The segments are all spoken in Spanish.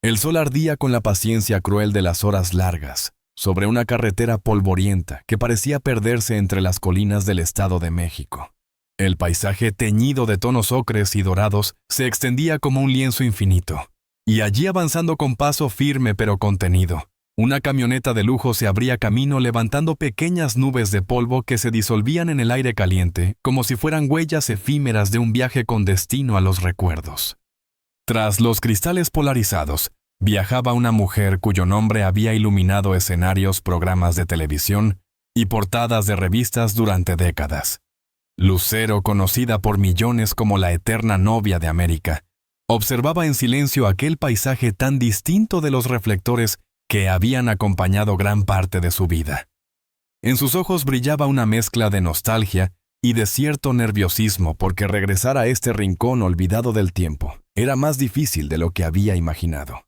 El sol ardía con la paciencia cruel de las horas largas, sobre una carretera polvorienta que parecía perderse entre las colinas del Estado de México. El paisaje teñido de tonos ocres y dorados se extendía como un lienzo infinito, y allí avanzando con paso firme pero contenido, una camioneta de lujo se abría camino levantando pequeñas nubes de polvo que se disolvían en el aire caliente como si fueran huellas efímeras de un viaje con destino a los recuerdos. Tras los cristales polarizados, viajaba una mujer cuyo nombre había iluminado escenarios, programas de televisión y portadas de revistas durante décadas. Lucero, conocida por millones como la eterna novia de América, observaba en silencio aquel paisaje tan distinto de los reflectores que habían acompañado gran parte de su vida. En sus ojos brillaba una mezcla de nostalgia y de cierto nerviosismo porque regresar a este rincón olvidado del tiempo era más difícil de lo que había imaginado.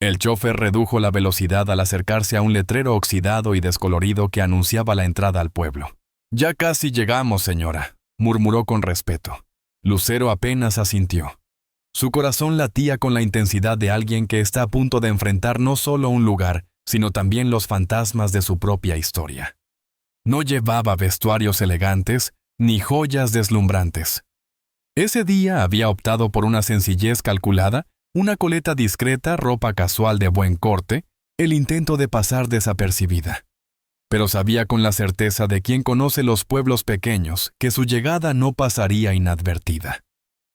El chófer redujo la velocidad al acercarse a un letrero oxidado y descolorido que anunciaba la entrada al pueblo. «Ya casi llegamos, señora», murmuró con respeto. Lucero apenas asintió. Su corazón latía con la intensidad de alguien que está a punto de enfrentar no solo un lugar, sino también los fantasmas de su propia historia. No llevaba vestuarios elegantes ni joyas deslumbrantes. Ese día había optado por una sencillez calculada, una coleta discreta, ropa casual de buen corte, el intento de pasar desapercibida. Pero sabía con la certeza de quien conoce los pueblos pequeños que su llegada no pasaría inadvertida.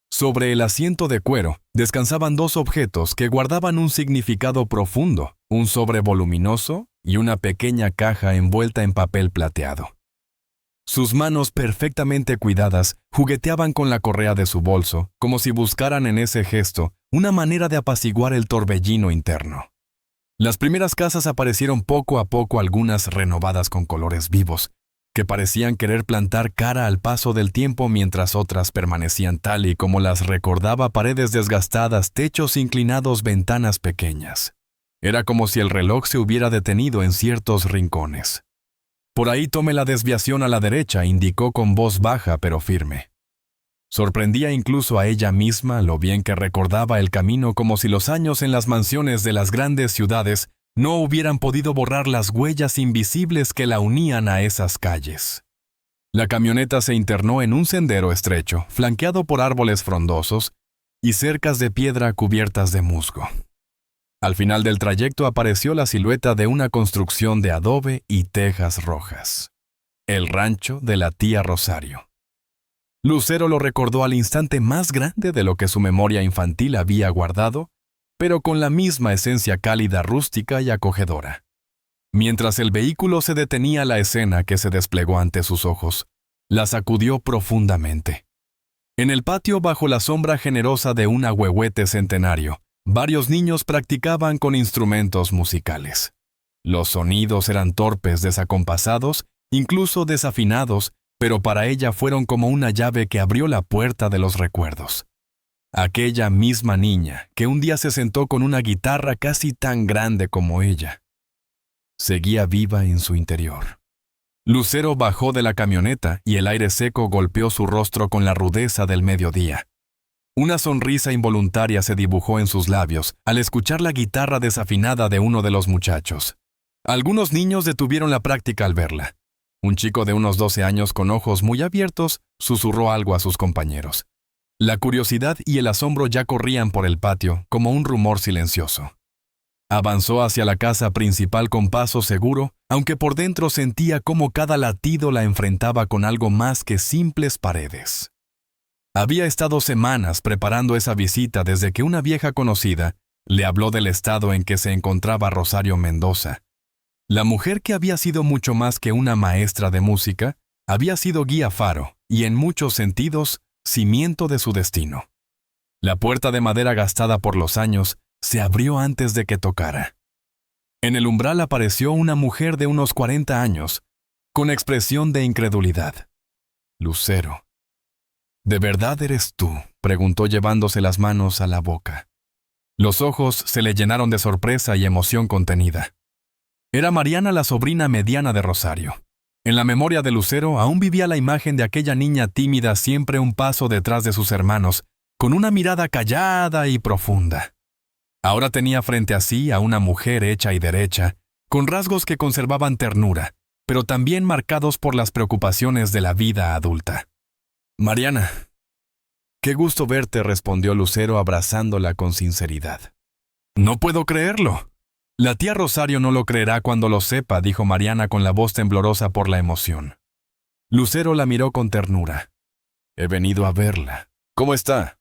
Sobre el asiento de cuero descansaban dos objetos que guardaban un significado profundo, un sobre voluminoso y una pequeña caja envuelta en papel plateado. Sus manos perfectamente cuidadas jugueteaban con la correa de su bolso, como si buscaran en ese gesto una manera de apaciguar el torbellino interno. Las primeras casas aparecieron poco a poco, algunas renovadas con colores vivos, que parecían querer plantar cara al paso del tiempo, mientras otras permanecían tal y como las recordaba: paredes desgastadas, techos inclinados, ventanas pequeñas. Era como si el reloj se hubiera detenido en ciertos rincones. «Por ahí tome la desviación a la derecha», indicó con voz baja pero firme. Sorprendía incluso a ella misma lo bien que recordaba el camino, como si los años en las mansiones de las grandes ciudades no hubieran podido borrar las huellas invisibles que la unían a esas calles. La camioneta se internó en un sendero estrecho, flanqueado por árboles frondosos y cercas de piedra cubiertas de musgo. Al final del trayecto apareció la silueta de una construcción de adobe y tejas rojas. El rancho de la tía Rosario. Lucero lo recordó al instante más grande de lo que su memoria infantil había guardado, pero con la misma esencia cálida, rústica y acogedora. Mientras el vehículo se detenía, la escena que se desplegó ante sus ojos la sacudió profundamente. En el patio, bajo la sombra generosa de un ahuehuete centenario, varios niños practicaban con instrumentos musicales. Los sonidos eran torpes, desacompasados, incluso desafinados, pero para ella fueron como una llave que abrió la puerta de los recuerdos. Aquella misma niña que un día se sentó con una guitarra casi tan grande como ella, seguía viva en su interior. Lucero bajó de la camioneta y el aire seco golpeó su rostro con la rudeza del mediodía. Una sonrisa involuntaria se dibujó en sus labios al escuchar la guitarra desafinada de uno de los muchachos. Algunos niños detuvieron la práctica al verla. Un chico de unos 12 años con ojos muy abiertos susurró algo a sus compañeros. La curiosidad y el asombro ya corrían por el patio como un rumor silencioso. Avanzó hacia la casa principal con paso seguro, aunque por dentro sentía cómo cada latido la enfrentaba con algo más que simples paredes. Había estado semanas preparando esa visita desde que una vieja conocida le habló del estado en que se encontraba Rosario Mendoza. La mujer, que había sido mucho más que una maestra de música, había sido guía faro y, en muchos sentidos, cimiento de su destino. La puerta de madera gastada por los años se abrió antes de que tocara. En el umbral apareció una mujer de unos 40 años, con expresión de incredulidad. «Lucero, ¿de verdad eres tú?», preguntó llevándose las manos a la boca. Los ojos se le llenaron de sorpresa y emoción contenida. Era Mariana, la sobrina mediana de Rosario. En la memoria de Lucero aún vivía la imagen de aquella niña tímida, siempre un paso detrás de sus hermanos, con una mirada callada y profunda. Ahora tenía frente a sí a una mujer hecha y derecha, con rasgos que conservaban ternura, pero también marcados por las preocupaciones de la vida adulta. «Mariana, qué gusto verte», respondió Lucero abrazándola con sinceridad. «No puedo creerlo». «La tía Rosario no lo creerá cuando lo sepa», dijo Mariana con la voz temblorosa por la emoción. Lucero la miró con ternura. «He venido a verla. ¿Cómo está?»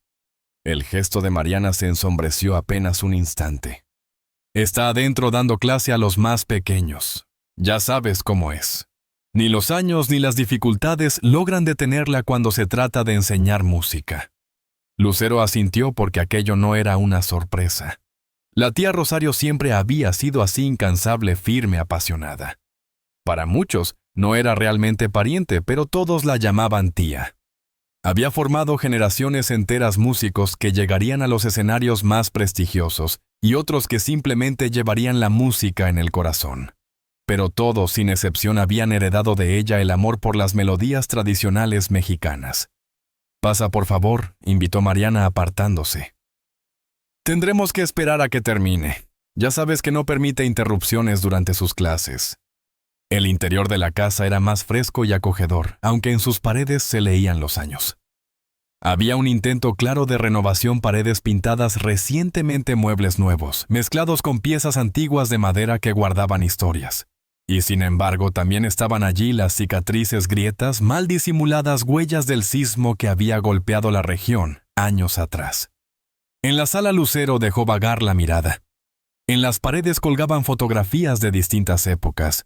El gesto de Mariana se ensombreció apenas un instante. «Está adentro dando clase a los más pequeños. Ya sabes cómo es. Ni los años ni las dificultades logran detenerla cuando se trata de enseñar música». Lucero asintió porque aquello no era una sorpresa. La tía Rosario siempre había sido así, incansable, firme, apasionada. Para muchos, no era realmente pariente, pero todos la llamaban tía. Había formado generaciones enteras músicos que llegarían a los escenarios más prestigiosos y otros que simplemente llevarían la música en el corazón. Pero todos, sin excepción, habían heredado de ella el amor por las melodías tradicionales mexicanas. «Pasa, por favor», invitó Mariana apartándose. «Tendremos que esperar a que termine. Ya sabes que no permite interrupciones durante sus clases». El interior de la casa era más fresco y acogedor, aunque en sus paredes se leían los años. Había un intento claro de renovación: paredes pintadas recientemente, muebles nuevos, mezclados con piezas antiguas de madera que guardaban historias. Y sin embargo, también estaban allí las cicatrices, grietas, mal disimuladas huellas del sismo que había golpeado la región años atrás. En la sala Lucero dejó vagar la mirada. En las paredes colgaban fotografías de distintas épocas,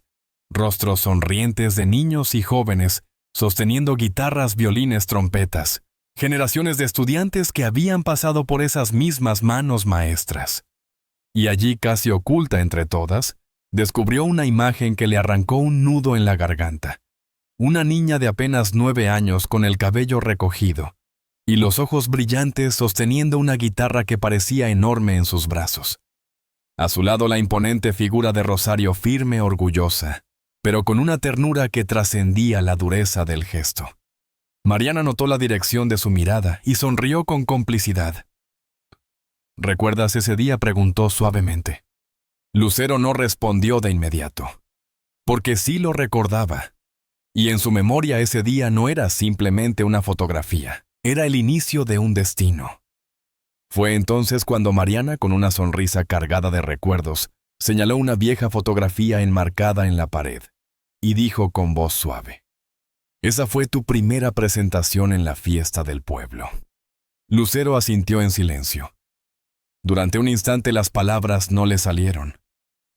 rostros sonrientes de niños y jóvenes, sosteniendo guitarras, violines, trompetas, generaciones de estudiantes que habían pasado por esas mismas manos maestras. Y allí, casi oculta entre todas, descubrió una imagen que le arrancó un nudo en la garganta. Una niña de apenas 9 años con el cabello recogido y los ojos brillantes, sosteniendo una guitarra que parecía enorme en sus brazos. A su lado la imponente figura de Rosario, firme, orgullosa, pero con una ternura que trascendía la dureza del gesto. Mariana notó la dirección de su mirada y sonrió con complicidad. «¿Recuerdas ese día?», preguntó suavemente. Lucero no respondió de inmediato, porque sí lo recordaba. Y en su memoria ese día no era simplemente una fotografía, era el inicio de un destino. Fue entonces cuando Mariana, con una sonrisa cargada de recuerdos, señaló una vieja fotografía enmarcada en la pared y dijo con voz suave: «Esa fue tu primera presentación en la fiesta del pueblo». Lucero asintió en silencio. Durante un instante las palabras no le salieron,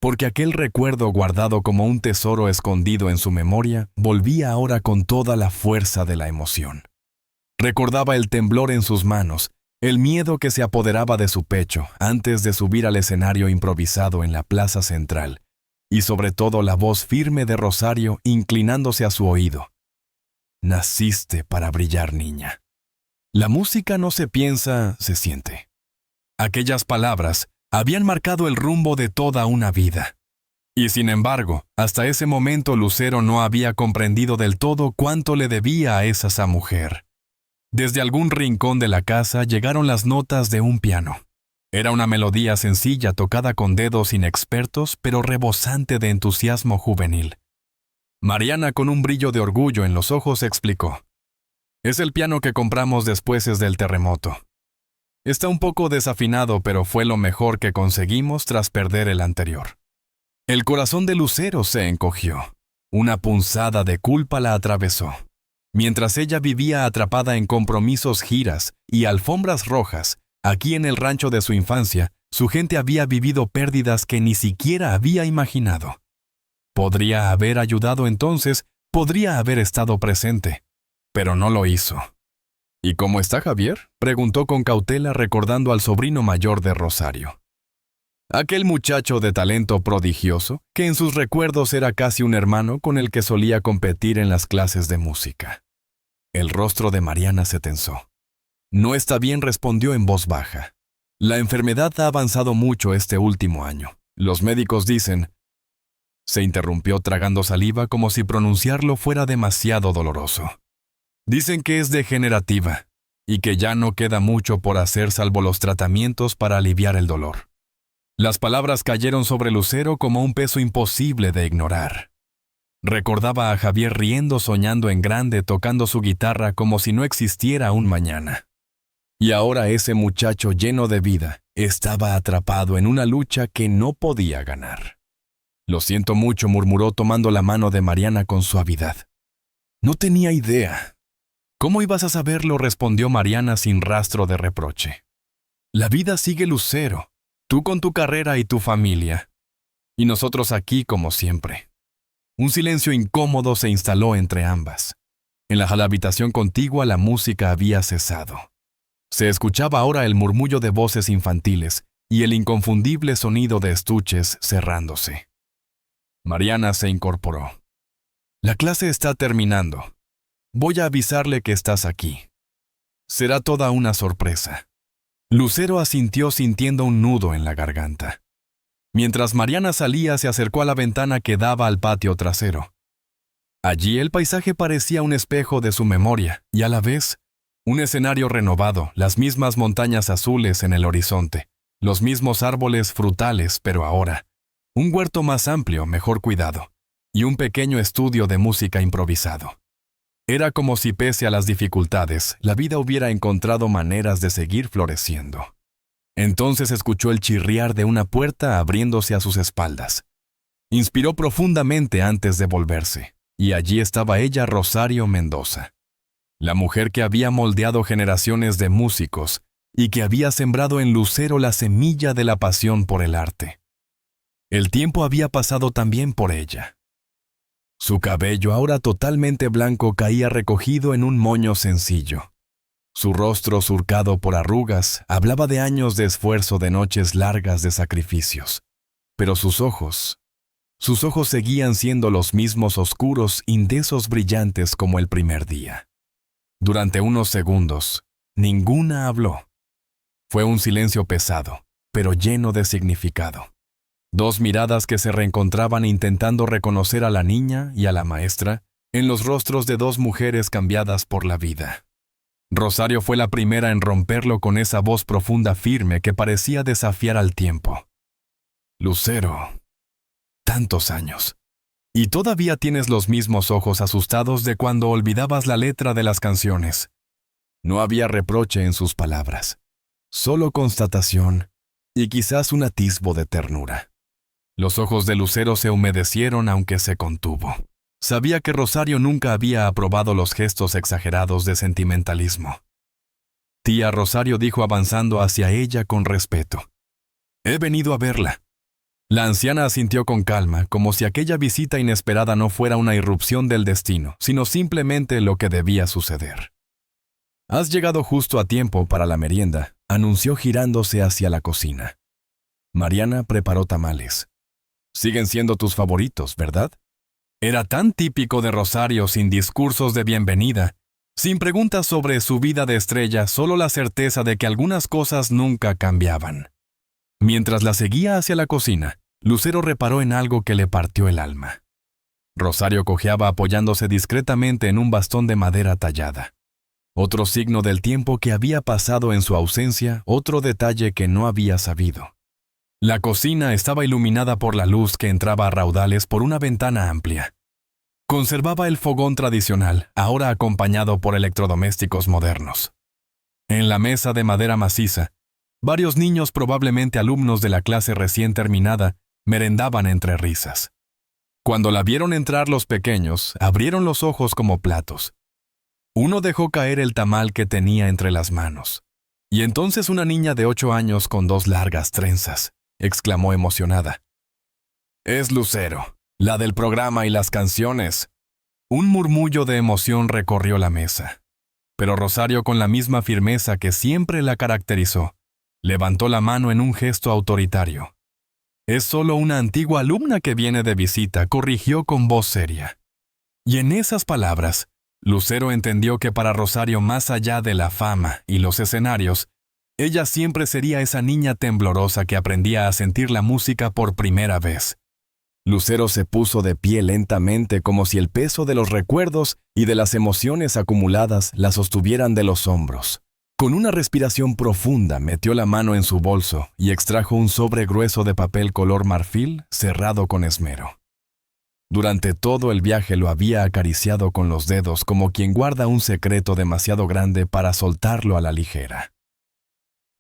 porque aquel recuerdo, guardado como un tesoro escondido en su memoria, volvía ahora con toda la fuerza de la emoción. Recordaba el temblor en sus manos, el miedo que se apoderaba de su pecho antes de subir al escenario improvisado en la plaza central, y sobre todo la voz firme de Rosario inclinándose a su oído: «Naciste para brillar, niña. La música no se piensa, se siente». Aquellas palabras habían marcado el rumbo de toda una vida. Y sin embargo, hasta ese momento Lucero no había comprendido del todo cuánto le debía a esa mujer. Desde algún rincón de la casa llegaron las notas de un piano. Era una melodía sencilla, tocada con dedos inexpertos, pero rebosante de entusiasmo juvenil. Mariana, con un brillo de orgullo en los ojos, explicó: «Es el piano que compramos después del terremoto. Está un poco desafinado, pero fue lo mejor que conseguimos tras perder el anterior». El corazón de Lucero se encogió. Una punzada de culpa la atravesó. Mientras ella vivía atrapada en compromisos, giras y alfombras rojas, aquí en el rancho de su infancia, su gente había vivido pérdidas que ni siquiera había imaginado. Podría haber ayudado entonces, podría haber estado presente, pero no lo hizo. «¿Y cómo está Javier?», preguntó con cautela, recordando al sobrino mayor de Rosario. Aquel muchacho de talento prodigioso, que en sus recuerdos era casi un hermano con el que solía competir en las clases de música. El rostro de Mariana se tensó. «No está bien», respondió en voz baja. «La enfermedad ha avanzado mucho este último año. Los médicos dicen…» Se interrumpió tragando saliva como si pronunciarlo fuera demasiado doloroso. «Dicen que es degenerativa y que ya no queda mucho por hacer salvo los tratamientos para aliviar el dolor. Las palabras cayeron sobre Lucero como un peso imposible de ignorar. Recordaba a Javier riendo, soñando en grande, tocando su guitarra como si no existiera un mañana. Y ahora ese muchacho lleno de vida estaba atrapado en una lucha que no podía ganar. «Lo siento mucho», murmuró tomando la mano de Mariana con suavidad. «No tenía idea». «¿Cómo ibas a saberlo?», respondió Mariana sin rastro de reproche. «La vida sigue, Lucero, tú con tu carrera y tu familia, y nosotros aquí como siempre». Un silencio incómodo se instaló entre ambas. En la habitación contigua la música había cesado. Se escuchaba ahora el murmullo de voces infantiles y el inconfundible sonido de estuches cerrándose. Mariana se incorporó. «La clase está terminando. Voy a avisarle que estás aquí. Será toda una sorpresa». Lucero asintió sintiendo un nudo en la garganta. Mientras Mariana salía, se acercó a la ventana que daba al patio trasero. Allí el paisaje parecía un espejo de su memoria y a la vez un escenario renovado, las mismas montañas azules en el horizonte, los mismos árboles frutales, pero ahora un huerto más amplio, mejor cuidado, y un pequeño estudio de música improvisado. Era como si, pese a las dificultades, la vida hubiera encontrado maneras de seguir floreciendo. Entonces escuchó el chirriar de una puerta abriéndose a sus espaldas. Inspiró profundamente antes de volverse, y allí estaba ella, Rosario Mendoza. La mujer que había moldeado generaciones de músicos y que había sembrado en Lucero la semilla de la pasión por el arte. El tiempo había pasado también por ella. Su cabello, ahora totalmente blanco, caía recogido en un moño sencillo. Su rostro, surcado por arrugas, hablaba de años de esfuerzo, de noches largas de sacrificios. Pero sus ojos seguían siendo los mismos, oscuros, indecisos, brillantes como el primer día. Durante unos segundos, ninguna habló. Fue un silencio pesado, pero lleno de significado. Dos miradas que se reencontraban intentando reconocer a la niña y a la maestra en los rostros de dos mujeres cambiadas por la vida. Rosario fue la primera en romperlo con esa voz profunda, firme, que parecía desafiar al tiempo. «Lucero, tantos años. Y todavía tienes los mismos ojos asustados de cuando olvidabas la letra de las canciones». No había reproche en sus palabras, solo constatación y quizás un atisbo de ternura. Los ojos de Lucero se humedecieron, aunque se contuvo. Sabía que Rosario nunca había aprobado los gestos exagerados de sentimentalismo. «Tía Rosario», dijo avanzando hacia ella con respeto. «He venido a verla». La anciana asintió con calma, como si aquella visita inesperada no fuera una irrupción del destino, sino simplemente lo que debía suceder. «Has llegado justo a tiempo para la merienda», anunció girándose hacia la cocina. Mariana preparó tamales. «Siguen siendo tus favoritos, ¿verdad?». Era tan típico de Rosario, sin discursos de bienvenida, sin preguntas sobre su vida de estrella, solo la certeza de que algunas cosas nunca cambiaban. Mientras la seguía hacia la cocina, Lucero reparó en algo que le partió el alma. Rosario cojeaba apoyándose discretamente en un bastón de madera tallada. Otro signo del tiempo que había pasado en su ausencia, otro detalle que no había sabido. La cocina estaba iluminada por la luz que entraba a raudales por una ventana amplia. Conservaba el fogón tradicional, ahora acompañado por electrodomésticos modernos. En la mesa de madera maciza, varios niños, probablemente alumnos de la clase recién terminada, merendaban entre risas. Cuando la vieron entrar los pequeños, abrieron los ojos como platos. Uno dejó caer el tamal que tenía entre las manos. Y entonces una niña de 8 años con 2 largas trenzas exclamó emocionada: «Es Lucero, la del programa y las canciones». Un murmullo de emoción recorrió la mesa. Pero Rosario, con la misma firmeza que siempre la caracterizó, levantó la mano en un gesto autoritario. «Es solo una antigua alumna que viene de visita», corrigió con voz seria. Y en esas palabras, Lucero entendió que para Rosario, más allá de la fama y los escenarios, ella siempre sería esa niña temblorosa que aprendía a sentir la música por primera vez. Lucero se puso de pie lentamente, como si el peso de los recuerdos y de las emociones acumuladas la sostuvieran de los hombros. Con una respiración profunda metió la mano en su bolso y extrajo un sobre grueso de papel color marfil cerrado con esmero. Durante todo el viaje lo había acariciado con los dedos como quien guarda un secreto demasiado grande para soltarlo a la ligera.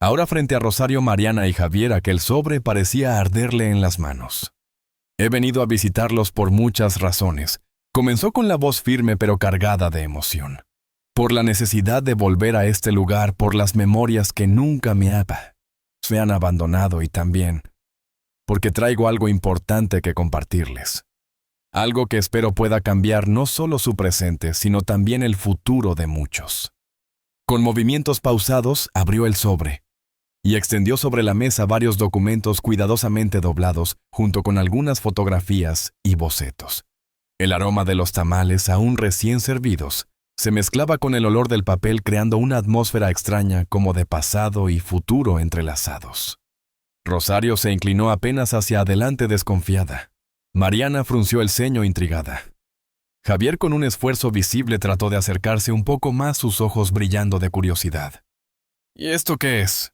Ahora frente a Rosario, Mariana y Javier, aquel sobre parecía arderle en las manos. He venido a visitarlos por muchas razones. Comenzó con la voz firme pero cargada de emoción. Por la necesidad de volver a este lugar, por las memorias que nunca me han abandonado y también porque traigo algo importante que compartirles. Algo que espero pueda cambiar no solo su presente, sino también el futuro de muchos. Con movimientos pausados, abrió el sobre y extendió sobre la mesa varios documentos cuidadosamente doblados, junto con algunas fotografías y bocetos. El aroma de los tamales, aún recién servidos, se mezclaba con el olor del papel, creando una atmósfera extraña como de pasado y futuro entrelazados. Rosario se inclinó apenas hacia adelante desconfiada. Mariana frunció el ceño intrigada. Javier, con un esfuerzo visible, trató de acercarse un poco más, sus ojos brillando de curiosidad. ¿Y esto qué es,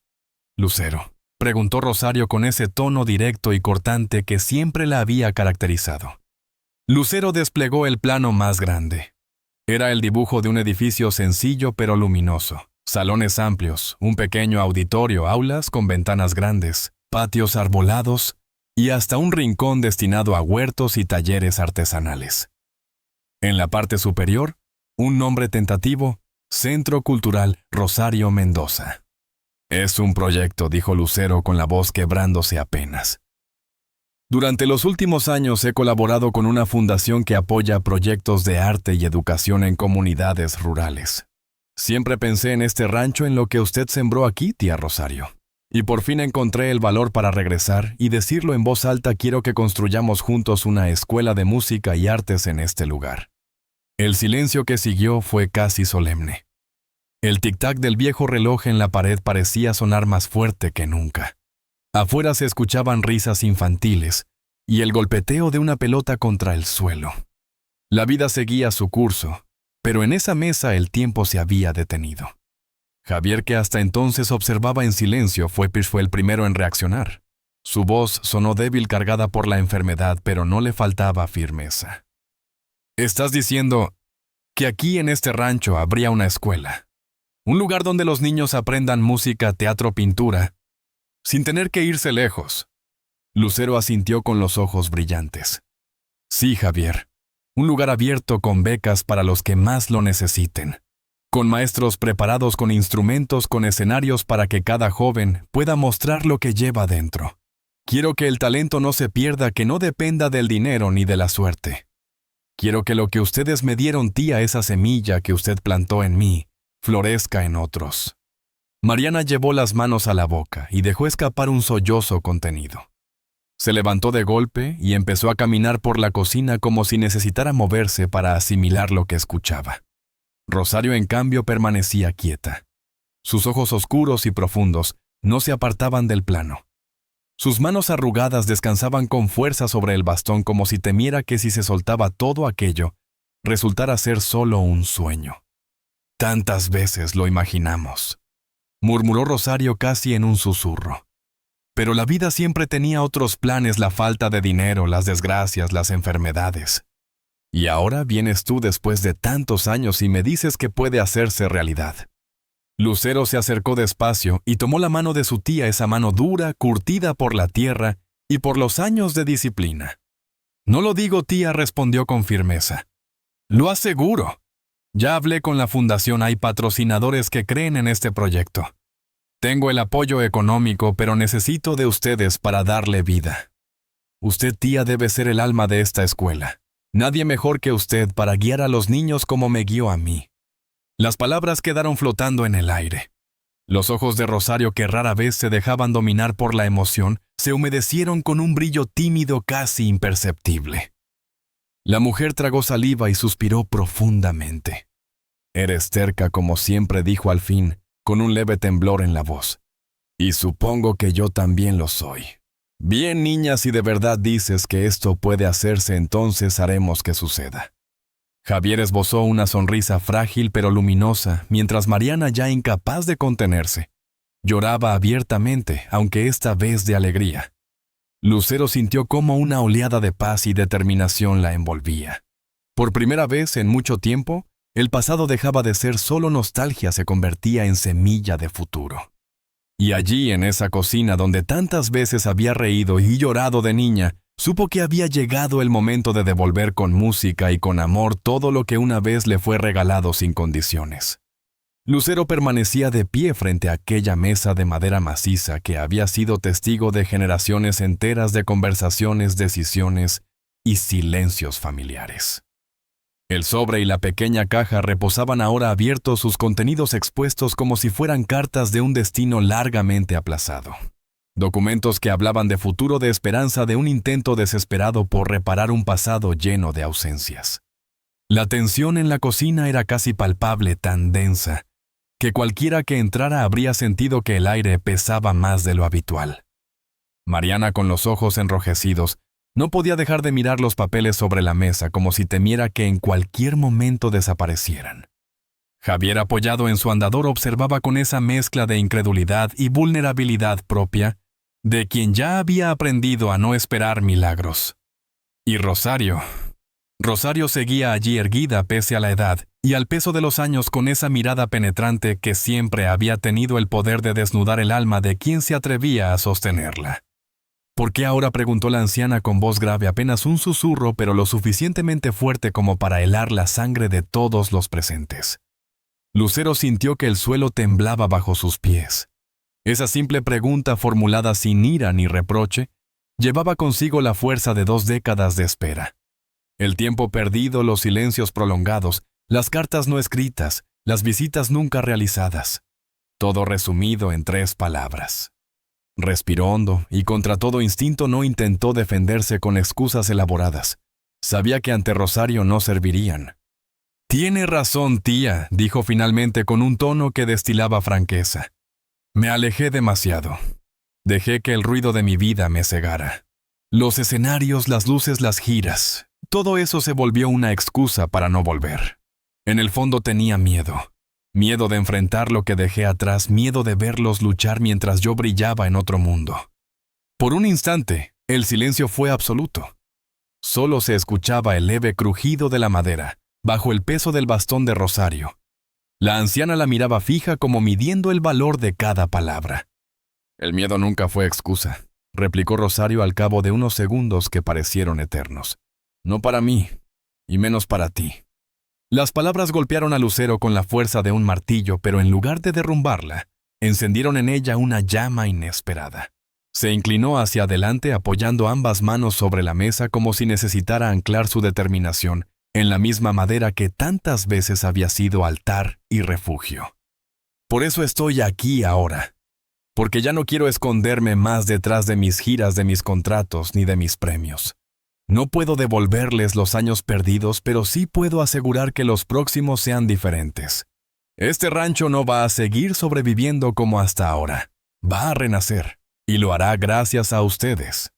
Lucero?, preguntó Rosario con ese tono directo y cortante que siempre la había caracterizado. Lucero desplegó el plano más grande. Era el dibujo de un edificio sencillo pero luminoso. Salones amplios, un pequeño auditorio, aulas con ventanas grandes, patios arbolados y hasta un rincón destinado a huertos y talleres artesanales. En la parte superior, un nombre tentativo: Centro Cultural Rosario Mendoza. Es un proyecto, dijo Lucero con la voz quebrándose apenas. Durante los últimos años he colaborado con una fundación que apoya proyectos de arte y educación en comunidades rurales. Siempre pensé en este rancho, en lo que usted sembró aquí, tía Rosario. Y por fin encontré el valor para regresar y decirlo en voz alta: quiero que construyamos juntos una escuela de música y artes en este lugar. El silencio que siguió fue casi solemne. El tic-tac del viejo reloj en la pared parecía sonar más fuerte que nunca. Afuera se escuchaban risas infantiles y el golpeteo de una pelota contra el suelo. La vida seguía su curso, pero en esa mesa el tiempo se había detenido. Javier, que hasta entonces observaba en silencio, fue el primero en reaccionar. Su voz sonó débil, cargada por la enfermedad, pero no le faltaba firmeza. «¿Estás diciendo que aquí en este rancho habría una escuela? Un lugar donde los niños aprendan música, teatro, pintura, sin tener que irse lejos?» Lucero asintió con los ojos brillantes. «Sí, Javier. Un lugar abierto con becas para los que más lo necesiten. Con maestros preparados, con instrumentos, con escenarios para que cada joven pueda mostrar lo que lleva dentro. Quiero que el talento no se pierda, que no dependa del dinero ni de la suerte. Quiero que lo que ustedes me dieron, tía, esa semilla que usted plantó en mí, florezca en otros». Mariana llevó las manos a la boca y dejó escapar un sollozo contenido. Se levantó de golpe y empezó a caminar por la cocina como si necesitara moverse para asimilar lo que escuchaba. Rosario, en cambio, permanecía quieta. Sus ojos oscuros y profundos no se apartaban del plano. Sus manos arrugadas descansaban con fuerza sobre el bastón, como si temiera que si se soltaba todo aquello, resultara ser solo un sueño. «Tantas veces lo imaginamos», murmuró Rosario casi en un susurro. «Pero la vida siempre tenía otros planes, la falta de dinero, las desgracias, las enfermedades. Y ahora vienes tú después de tantos años y me dices que puede hacerse realidad». Lucero se acercó despacio y tomó la mano de su tía, esa mano dura, curtida por la tierra y por los años de disciplina. «No lo digo, tía», respondió con firmeza. «Lo aseguro. Ya hablé con la fundación, hay patrocinadores que creen en este proyecto. Tengo el apoyo económico, pero necesito de ustedes para darle vida. Usted, tía, debe ser el alma de esta escuela. Nadie mejor que usted para guiar a los niños como me guió a mí». Las palabras quedaron flotando en el aire. Los ojos de Rosario, que rara vez se dejaban dominar por la emoción, se humedecieron con un brillo tímido casi imperceptible. La mujer tragó saliva y suspiró profundamente. «Eres terca como siempre», dijo al fin, con un leve temblor en la voz. «Y supongo que yo también lo soy. Bien, niña, si de verdad dices que esto puede hacerse, entonces haremos que suceda». Javier esbozó una sonrisa frágil pero luminosa, mientras Mariana, ya incapaz de contenerse, lloraba abiertamente, aunque esta vez de alegría. Lucero sintió cómo una oleada de paz y determinación la envolvía. Por primera vez en mucho tiempo, el pasado dejaba de ser solo nostalgia, se convertía en semilla de futuro. Y allí, en esa cocina donde tantas veces había reído y llorado de niña, supo que había llegado el momento de devolver con música y con amor todo lo que una vez le fue regalado sin condiciones. Lucero permanecía de pie frente a aquella mesa de madera maciza que había sido testigo de generaciones enteras de conversaciones, decisiones y silencios familiares. El sobre y la pequeña caja reposaban ahora abiertos, sus contenidos expuestos como si fueran cartas de un destino largamente aplazado. Documentos que hablaban de futuro, de esperanza, de un intento desesperado por reparar un pasado lleno de ausencias. La tensión en la cocina era casi palpable, tan densa, que cualquiera que entrara habría sentido que el aire pesaba más de lo habitual. Mariana, con los ojos enrojecidos, no podía dejar de mirar los papeles sobre la mesa como si temiera que en cualquier momento desaparecieran. Javier, apoyado en su andador, observaba con esa mezcla de incredulidad y vulnerabilidad propia de quien ya había aprendido a no esperar milagros. Y Rosario seguía allí erguida pese a la edad y al peso de los años, con esa mirada penetrante que siempre había tenido el poder de desnudar el alma de quien se atrevía a sostenerla. ¿Por qué ahora?, preguntó la anciana con voz grave, apenas un susurro, pero lo suficientemente fuerte como para helar la sangre de todos los presentes. Lucero sintió que el suelo temblaba bajo sus pies. Esa simple pregunta, formulada sin ira ni reproche, llevaba consigo la fuerza de 2 décadas de espera. El tiempo perdido, los silencios prolongados, las cartas no escritas, las visitas nunca realizadas. Todo resumido en 3 palabras. Respiró hondo y contra todo instinto no intentó defenderse con excusas elaboradas. Sabía que ante Rosario no servirían. «Tiene razón, tía», dijo finalmente con un tono que destilaba franqueza. «Me alejé demasiado. Dejé que el ruido de mi vida me cegara. Los escenarios, las luces, las giras, todo eso se volvió una excusa para no volver. En el fondo tenía miedo. Miedo de enfrentar lo que dejé atrás, miedo de verlos luchar mientras yo brillaba en otro mundo». Por un instante, el silencio fue absoluto. Solo se escuchaba el leve crujido de la madera, bajo el peso del bastón de Rosario. La anciana la miraba fija, como midiendo el valor de cada palabra. «El miedo nunca fue excusa», replicó Rosario al cabo de unos segundos que parecieron eternos. «No para mí, y menos para ti». Las palabras golpearon a Lucero con la fuerza de un martillo, pero en lugar de derrumbarla, encendieron en ella una llama inesperada. Se inclinó hacia adelante, apoyando ambas manos sobre la mesa como si necesitara anclar su determinación en la misma madera que tantas veces había sido altar y refugio. «Por eso estoy aquí ahora, porque ya no quiero esconderme más detrás de mis giras, de mis contratos ni de mis premios. No puedo devolverles los años perdidos, pero sí puedo asegurar que los próximos sean diferentes. Este rancho no va a seguir sobreviviendo como hasta ahora. Va a renacer, y lo hará gracias a ustedes».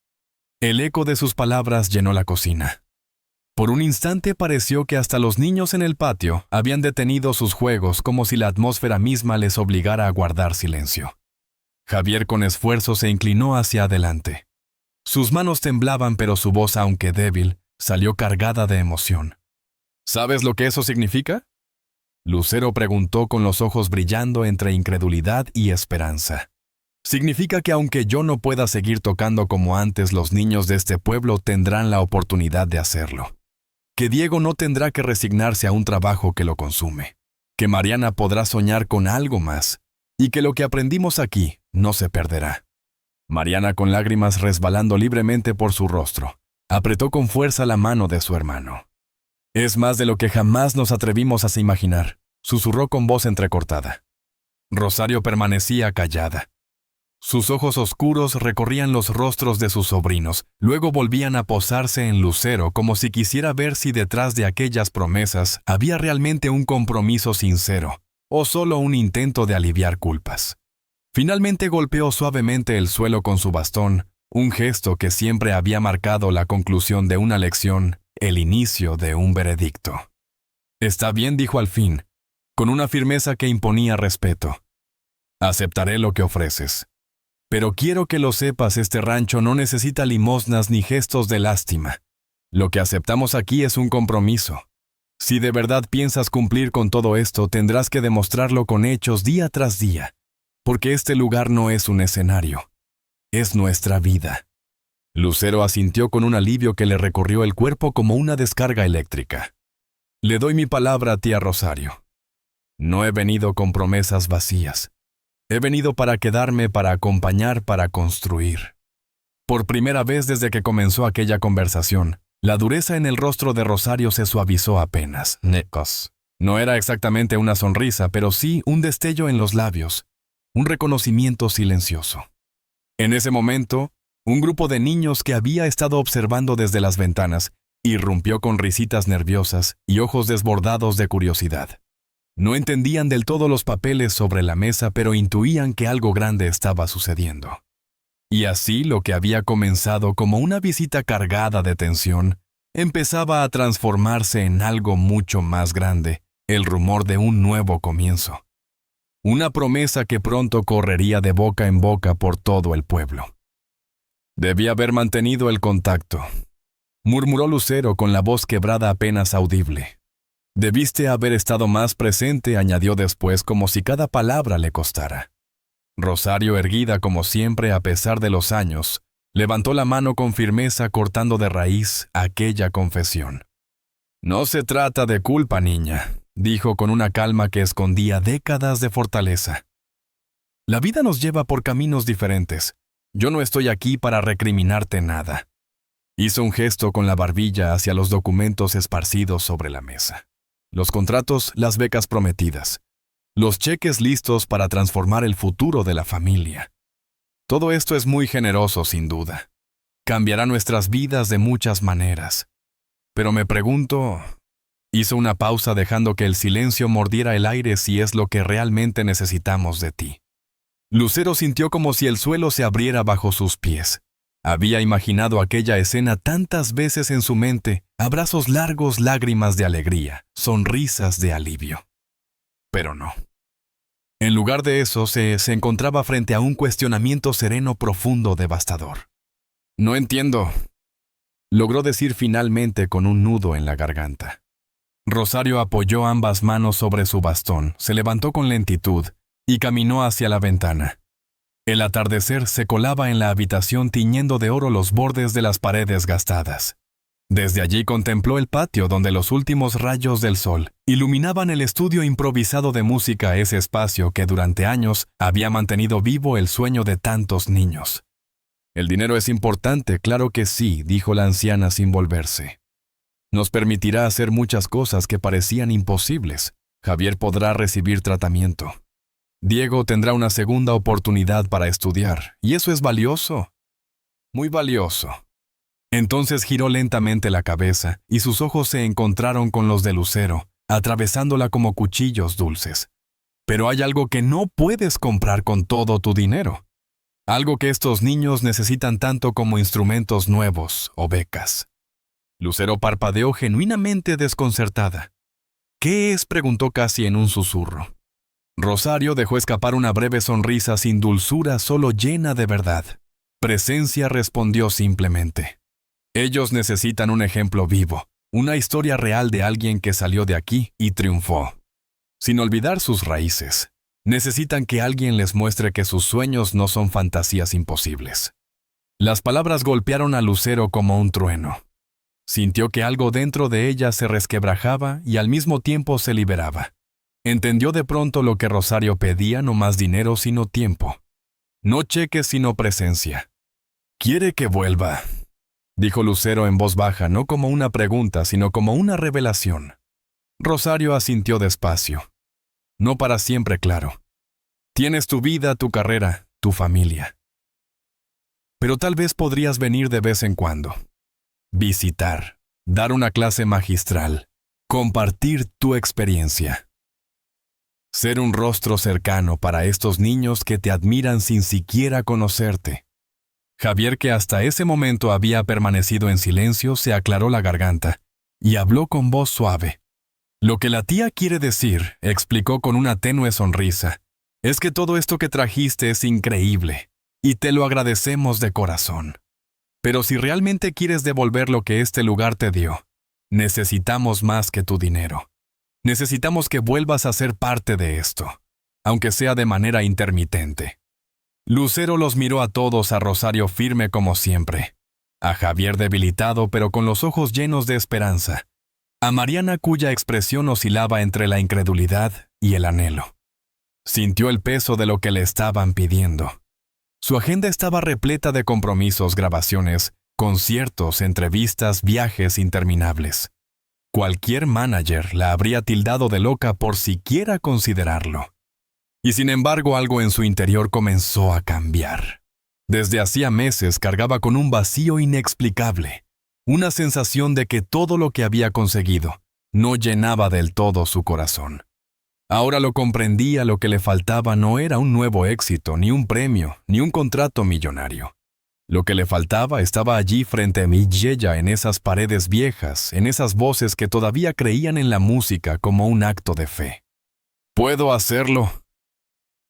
El eco de sus palabras llenó la cocina. Por un instante pareció que hasta los niños en el patio habían detenido sus juegos, como si la atmósfera misma les obligara a guardar silencio. Javier con esfuerzo se inclinó hacia adelante. Sus manos temblaban, pero su voz, aunque débil, salió cargada de emoción. «¿Sabes lo que eso significa?», Lucero preguntó con los ojos brillando entre incredulidad y esperanza. «Significa que aunque yo no pueda seguir tocando como antes, los niños de este pueblo tendrán la oportunidad de hacerlo. Que Diego no tendrá que resignarse a un trabajo que lo consume. Que Mariana podrá soñar con algo más. Y que lo que aprendimos aquí no se perderá». Mariana, con lágrimas resbalando libremente por su rostro, apretó con fuerza la mano de su hermano. «Es más de lo que jamás nos atrevimos a imaginar», susurró con voz entrecortada. Rosario permanecía callada. Sus ojos oscuros recorrían los rostros de sus sobrinos, luego volvían a posarse en Lucero como si quisiera ver si detrás de aquellas promesas había realmente un compromiso sincero o solo un intento de aliviar culpas. Finalmente golpeó suavemente el suelo con su bastón, un gesto que siempre había marcado la conclusión de una lección, el inicio de un veredicto. Está bien, dijo al fin, con una firmeza que imponía respeto. Aceptaré lo que ofreces. Pero quiero que lo sepas, este rancho no necesita limosnas ni gestos de lástima. Lo que aceptamos aquí es un compromiso. Si de verdad piensas cumplir con todo esto, tendrás que demostrarlo con hechos día tras día, porque este lugar no es un escenario, es nuestra vida. Lucero asintió con un alivio que le recorrió el cuerpo como una descarga eléctrica. Le doy mi palabra, tía Rosario. No he venido con promesas vacías. He venido para quedarme, para acompañar, para construir. Por primera vez desde que comenzó aquella conversación, la dureza en el rostro de Rosario se suavizó apenas. Necos. No era exactamente una sonrisa, pero sí un destello en los labios, un reconocimiento silencioso. En ese momento, un grupo de niños que había estado observando desde las ventanas irrumpió con risitas nerviosas y ojos desbordados de curiosidad. No entendían del todo los papeles sobre la mesa, pero intuían que algo grande estaba sucediendo. Y así lo que había comenzado como una visita cargada de tensión, empezaba a transformarse en algo mucho más grande, el rumor de un nuevo comienzo. Una promesa que pronto correría de boca en boca por todo el pueblo. Debía haber mantenido el contacto, murmuró Lucero con la voz quebrada apenas audible. Debiste haber estado más presente, añadió después como si cada palabra le costara. Rosario, erguida como siempre a pesar de los años, levantó la mano con firmeza cortando de raíz aquella confesión. No se trata de culpa, niña, dijo con una calma que escondía décadas de fortaleza. La vida nos lleva por caminos diferentes. Yo no estoy aquí para recriminarte nada. Hizo un gesto con la barbilla hacia los documentos esparcidos sobre la mesa. Los contratos, las becas prometidas. Los cheques listos para transformar el futuro de la familia. Todo esto es muy generoso, sin duda. Cambiará nuestras vidas de muchas maneras. Pero me pregunto... Hizo una pausa dejando que el silencio mordiera el aire si es lo que realmente necesitamos de ti. Lucero sintió como si el suelo se abriera bajo sus pies. Había imaginado aquella escena tantas veces en su mente, abrazos largos, lágrimas de alegría, sonrisas de alivio. Pero no. En lugar de eso, se encontraba frente a un cuestionamiento sereno, profundo, devastador. No entiendo, logró decir finalmente con un nudo en la garganta. Rosario apoyó ambas manos sobre su bastón, se levantó con lentitud y caminó hacia la ventana. El atardecer se colaba en la habitación tiñendo de oro los bordes de las paredes gastadas. Desde allí contempló el patio donde los últimos rayos del sol iluminaban el estudio improvisado de música, ese espacio que durante años había mantenido vivo el sueño de tantos niños. El dinero es importante, claro que sí, dijo la anciana sin volverse. Nos permitirá hacer muchas cosas que parecían imposibles. Javier podrá recibir tratamiento. Diego tendrá una segunda oportunidad para estudiar, y eso es valioso. Muy valioso. Entonces giró lentamente la cabeza, y sus ojos se encontraron con los de Lucero, atravesándola como cuchillos dulces. Pero hay algo que no puedes comprar con todo tu dinero. Algo que estos niños necesitan tanto como instrumentos nuevos o becas. Lucero parpadeó genuinamente desconcertada. ¿Qué es?, preguntó casi en un susurro. Rosario dejó escapar una breve sonrisa sin dulzura, solo llena de verdad. Presencia respondió simplemente. Ellos necesitan un ejemplo vivo, una historia real de alguien que salió de aquí y triunfó. Sin olvidar sus raíces. Necesitan que alguien les muestre que sus sueños no son fantasías imposibles. Las palabras golpearon a Lucero como un trueno. Sintió que algo dentro de ella se resquebrajaba y al mismo tiempo se liberaba. Entendió de pronto lo que Rosario pedía: no más dinero sino tiempo. No cheques sino presencia. «Quiere que vuelva», dijo Lucero en voz baja, no como una pregunta, sino como una revelación. Rosario asintió despacio. No para siempre, claro. Tienes tu vida, tu carrera, tu familia. Pero tal vez podrías venir de vez en cuando. Visitar, dar una clase magistral, compartir tu experiencia. Ser un rostro cercano para estos niños que te admiran sin siquiera conocerte. Javier, que hasta ese momento había permanecido en silencio, se aclaró la garganta y habló con voz suave. Lo que la tía quiere decir, explicó con una tenue sonrisa, es que todo esto que trajiste es increíble, y te lo agradecemos de corazón. Pero si realmente quieres devolver lo que este lugar te dio, necesitamos más que tu dinero. Necesitamos que vuelvas a ser parte de esto, aunque sea de manera intermitente. Lucero los miró a todos, a Rosario firme como siempre, a Javier debilitado pero con los ojos llenos de esperanza, a Mariana cuya expresión oscilaba entre la incredulidad y el anhelo. Sintió el peso de lo que le estaban pidiendo. Su agenda estaba repleta de compromisos, grabaciones, conciertos, entrevistas, viajes interminables. Cualquier manager la habría tildado de loca por siquiera considerarlo. Y sin embargo, algo en su interior comenzó a cambiar. Desde hacía meses cargaba con un vacío inexplicable, una sensación de que todo lo que había conseguido no llenaba del todo su corazón. Ahora lo comprendía, lo que le faltaba no era un nuevo éxito, ni un premio, ni un contrato millonario. Lo que le faltaba estaba allí frente a ella, en esas paredes viejas, en esas voces que todavía creían en la música como un acto de fe. «Puedo hacerlo»,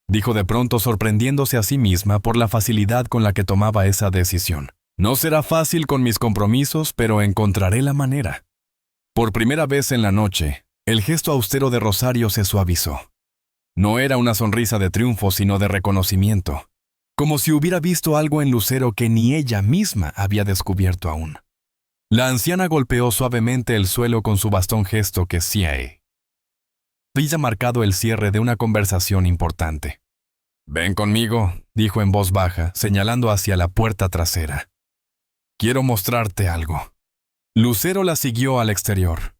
dijo de pronto, sorprendiéndose a sí misma por la facilidad con la que tomaba esa decisión. «No será fácil con mis compromisos, pero encontraré la manera». Por primera vez en la noche, el gesto austero de Rosario se suavizó. No era una sonrisa de triunfo, sino de reconocimiento, como si hubiera visto algo en Lucero que ni ella misma había descubierto aún. La anciana golpeó suavemente el suelo con su bastón, gesto que sí había marcado el cierre de una conversación importante. «Ven conmigo», dijo en voz baja, señalando hacia la puerta trasera. «Quiero mostrarte algo». Lucero la siguió al exterior.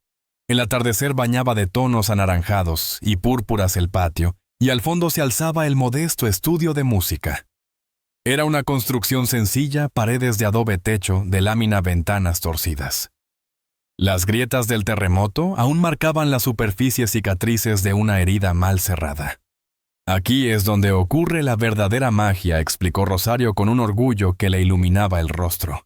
El atardecer bañaba de tonos anaranjados y púrpuras el patio, y al fondo se alzaba el modesto estudio de música. Era una construcción sencilla, paredes de adobe, techo de lámina, ventanas torcidas. Las grietas del terremoto aún marcaban las superficies cicatrices de una herida mal cerrada. «Aquí es donde ocurre la verdadera magia», explicó Rosario con un orgullo que le iluminaba el rostro.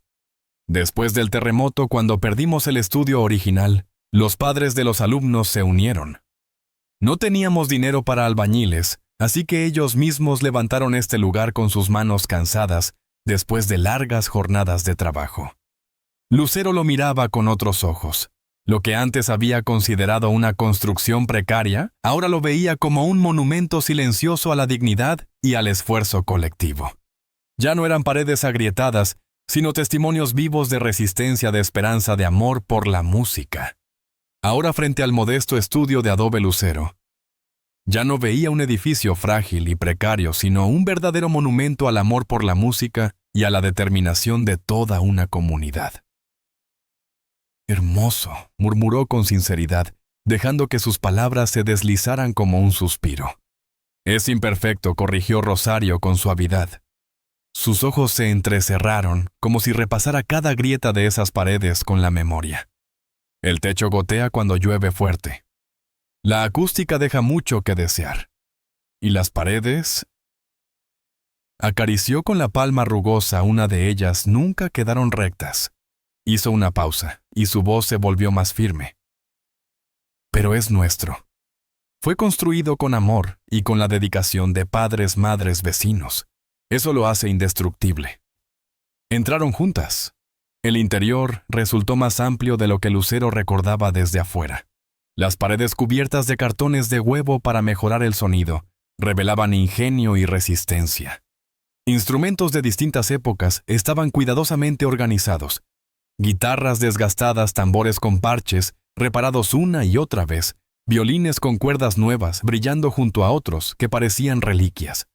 «Después del terremoto, cuando perdimos el estudio original, los padres de los alumnos se unieron. No teníamos dinero para albañiles, así que ellos mismos levantaron este lugar con sus manos cansadas después de largas jornadas de trabajo». Lucero lo miraba con otros ojos. Lo que antes había considerado una construcción precaria, ahora lo veía como un monumento silencioso a la dignidad y al esfuerzo colectivo. Ya no eran paredes agrietadas, sino testimonios vivos de resistencia, de esperanza, de amor por la música. Ahora, frente al modesto estudio de adobe Lucero, ya no veía un edificio frágil y precario, sino un verdadero monumento al amor por la música y a la determinación de toda una comunidad. «Hermoso», murmuró con sinceridad, dejando que sus palabras se deslizaran como un suspiro. «Es imperfecto», corrigió Rosario con suavidad. Sus ojos se entrecerraron, como si repasara cada grieta de esas paredes con la memoria. «El techo gotea cuando llueve fuerte. La acústica deja mucho que desear. ¿Y las paredes?». Acarició con la palma rugosa una de ellas, nunca quedaron rectas. Hizo una pausa, y su voz se volvió más firme. «Pero es nuestro. Fue construido con amor y con la dedicación de padres, madres, vecinos. Eso lo hace indestructible». Entraron juntas. El interior resultó más amplio de lo que Lucero recordaba desde afuera. Las paredes cubiertas de cartones de huevo para mejorar el sonido revelaban ingenio y resistencia. Instrumentos de distintas épocas estaban cuidadosamente organizados. Guitarras desgastadas, tambores con parches, reparados una y otra vez, violines con cuerdas nuevas, brillando junto a otros que parecían reliquias.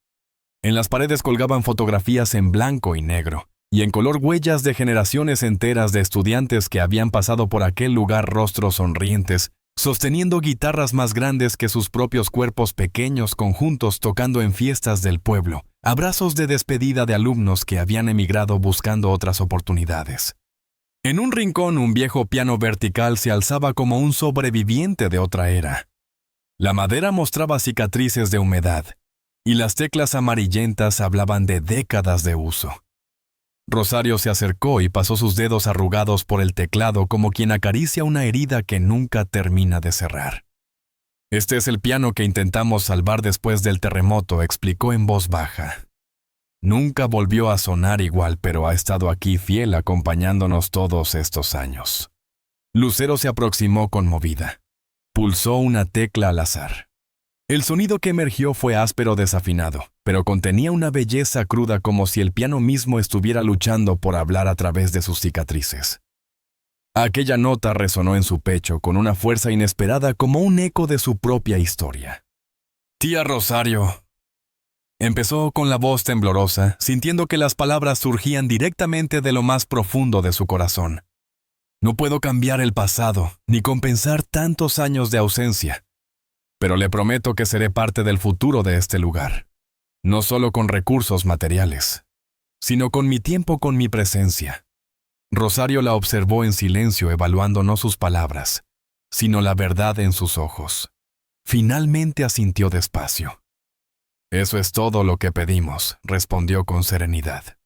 En las paredes colgaban fotografías en blanco y negro, y en color huellas de generaciones enteras de estudiantes que habían pasado por aquel lugar, rostros sonrientes, sosteniendo guitarras más grandes que sus propios cuerpos, pequeños conjuntos tocando en fiestas del pueblo, abrazos de despedida de alumnos que habían emigrado buscando otras oportunidades. En un rincón, un viejo piano vertical se alzaba como un sobreviviente de otra era. La madera mostraba cicatrices de humedad, y las teclas amarillentas hablaban de décadas de uso. Rosario se acercó y pasó sus dedos arrugados por el teclado como quien acaricia una herida que nunca termina de cerrar. Este es el piano que intentamos salvar después del terremoto, explicó en voz baja. Nunca volvió a sonar igual, pero ha estado aquí fiel acompañándonos todos estos años. Lucero se aproximó conmovida. Pulsó una tecla al azar. El sonido que emergió fue áspero desafinado, pero contenía una belleza cruda como si el piano mismo estuviera luchando por hablar a través de sus cicatrices. Aquella nota resonó en su pecho con una fuerza inesperada como un eco de su propia historia. «Tía Rosario», empezó con la voz temblorosa, sintiendo que las palabras surgían directamente de lo más profundo de su corazón. «No puedo cambiar el pasado, ni compensar tantos años de ausencia, pero le prometo que seré parte del futuro de este lugar, no solo con recursos materiales, sino con mi tiempo, con mi presencia». Rosario la observó en silencio, evaluando no sus palabras, sino la verdad en sus ojos. Finalmente asintió despacio. «Eso es todo lo que pedimos», respondió con serenidad.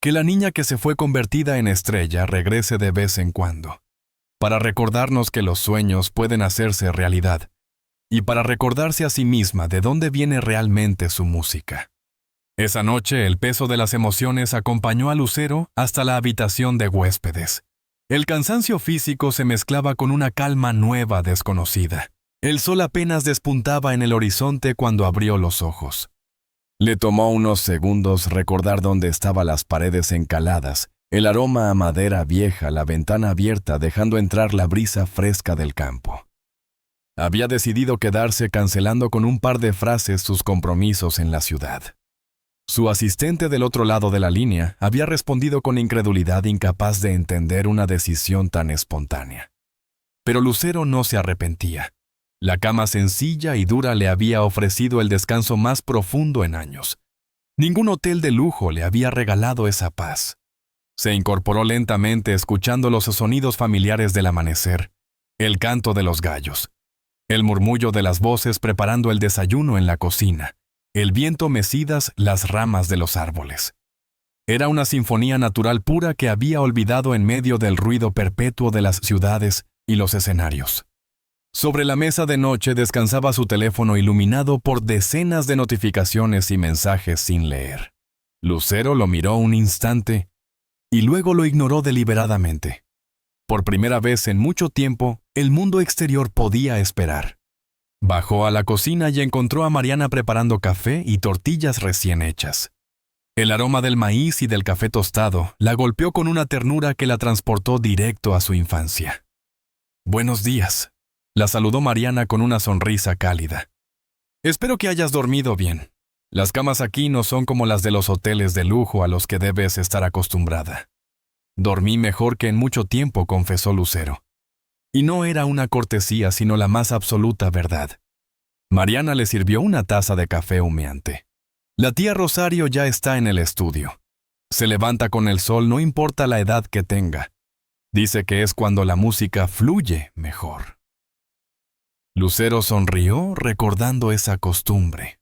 «Que la niña que se fue convertida en estrella regrese de vez en cuando, para recordarnos que los sueños pueden hacerse realidad, y para recordarse a sí misma de dónde viene realmente su música». Esa noche el peso de las emociones acompañó a Lucero hasta la habitación de huéspedes. El cansancio físico se mezclaba con una calma nueva desconocida. El sol apenas despuntaba en el horizonte cuando abrió los ojos. Le tomó unos segundos recordar dónde estaban las paredes encaladas, el aroma a madera vieja, la ventana abierta dejando entrar la brisa fresca del campo. Había decidido quedarse cancelando con un par de frases sus compromisos en la ciudad. Su asistente del otro lado de la línea había respondido con incredulidad, incapaz de entender una decisión tan espontánea. Pero Lucero no se arrepentía. La cama sencilla y dura le había ofrecido el descanso más profundo en años. Ningún hotel de lujo le había regalado esa paz. Se incorporó lentamente escuchando los sonidos familiares del amanecer, el canto de los gallos, el murmullo de las voces preparando el desayuno en la cocina, el viento mecidas las ramas de los árboles. Era una sinfonía natural pura que había olvidado en medio del ruido perpetuo de las ciudades y los escenarios. Sobre la mesa de noche descansaba su teléfono iluminado por decenas de notificaciones y mensajes sin leer. Lucero lo miró un instante y luego lo ignoró deliberadamente. Por primera vez en mucho tiempo, el mundo exterior podía esperar. Bajó a la cocina y encontró a Mariana preparando café y tortillas recién hechas. El aroma del maíz y del café tostado la golpeó con una ternura que la transportó directo a su infancia. «Buenos días», la saludó Mariana con una sonrisa cálida. «Espero que hayas dormido bien. Las camas aquí no son como las de los hoteles de lujo a los que debes estar acostumbrada». «Dormí mejor que en mucho tiempo», confesó Lucero. Y no era una cortesía, sino la más absoluta verdad. Mariana le sirvió una taza de café humeante. «La tía Rosario ya está en el estudio. Se levanta con el sol, no importa la edad que tenga. Dice que es cuando la música fluye mejor». Lucero sonrió recordando esa costumbre.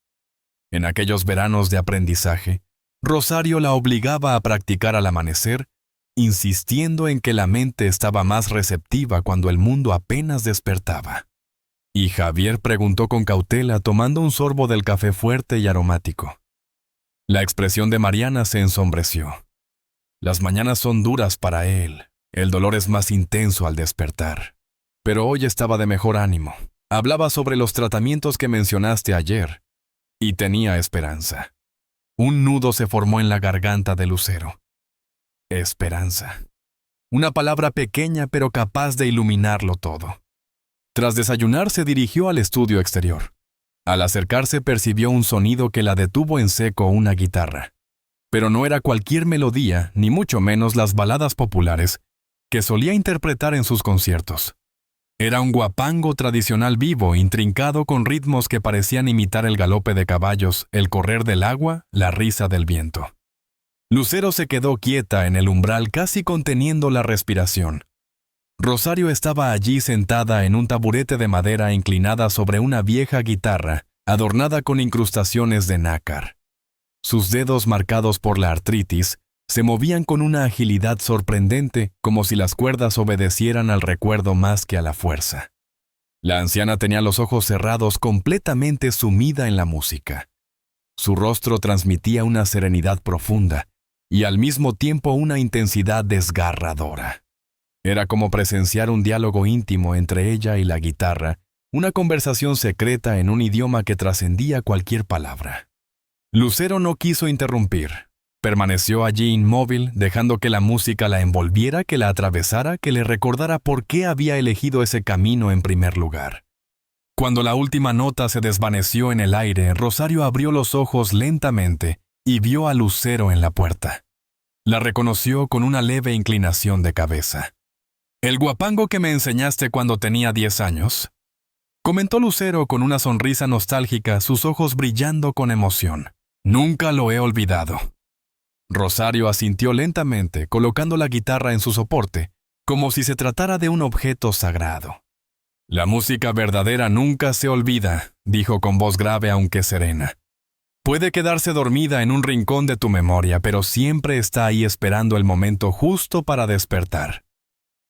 En aquellos veranos de aprendizaje, Rosario la obligaba a practicar al amanecer, insistiendo en que la mente estaba más receptiva cuando el mundo apenas despertaba. Y Javier preguntó con cautela, tomando un sorbo del café fuerte y aromático. La expresión de Mariana se ensombreció. Las mañanas son duras para él, el dolor es más intenso al despertar. Pero hoy estaba de mejor ánimo. Hablaba sobre los tratamientos que mencionaste ayer, y tenía esperanza. Un nudo se formó en la garganta de Lucero. Esperanza. Una palabra pequeña pero capaz de iluminarlo todo. Tras desayunar se dirigió al estudio exterior. Al acercarse percibió un sonido que la detuvo en seco, una guitarra. Pero no era cualquier melodía, ni mucho menos las baladas populares que solía interpretar en sus conciertos. Era un guapango tradicional vivo, intrincado con ritmos que parecían imitar el galope de caballos, el correr del agua, la risa del viento. Lucero se quedó quieta en el umbral, casi conteniendo la respiración. Rosario estaba allí sentada en un taburete de madera inclinada sobre una vieja guitarra, adornada con incrustaciones de nácar. Sus dedos, marcados por la artritis, Se movían con una agilidad sorprendente, como si las cuerdas obedecieran al recuerdo más que a la fuerza. La anciana tenía los ojos cerrados, completamente sumida en la música. Su rostro transmitía una serenidad profunda y al mismo tiempo una intensidad desgarradora. Era como presenciar un diálogo íntimo entre ella y la guitarra, una conversación secreta en un idioma que trascendía cualquier palabra. Lucero no quiso interrumpir. Permaneció allí inmóvil, dejando que la música la envolviera, que la atravesara, que le recordara por qué había elegido ese camino en primer lugar. Cuando la última nota se desvaneció en el aire, Rosario abrió los ojos lentamente y vio a Lucero en la puerta. La reconoció con una leve inclinación de cabeza. «¿El guapango que me enseñaste cuando tenía 10 años?» comentó Lucero con una sonrisa nostálgica, sus ojos brillando con emoción. «Nunca lo he olvidado». Rosario asintió lentamente, colocando la guitarra en su soporte, como si se tratara de un objeto sagrado. «La música verdadera nunca se olvida», dijo con voz grave aunque serena. «Puede quedarse dormida en un rincón de tu memoria, pero siempre está ahí esperando el momento justo para despertar».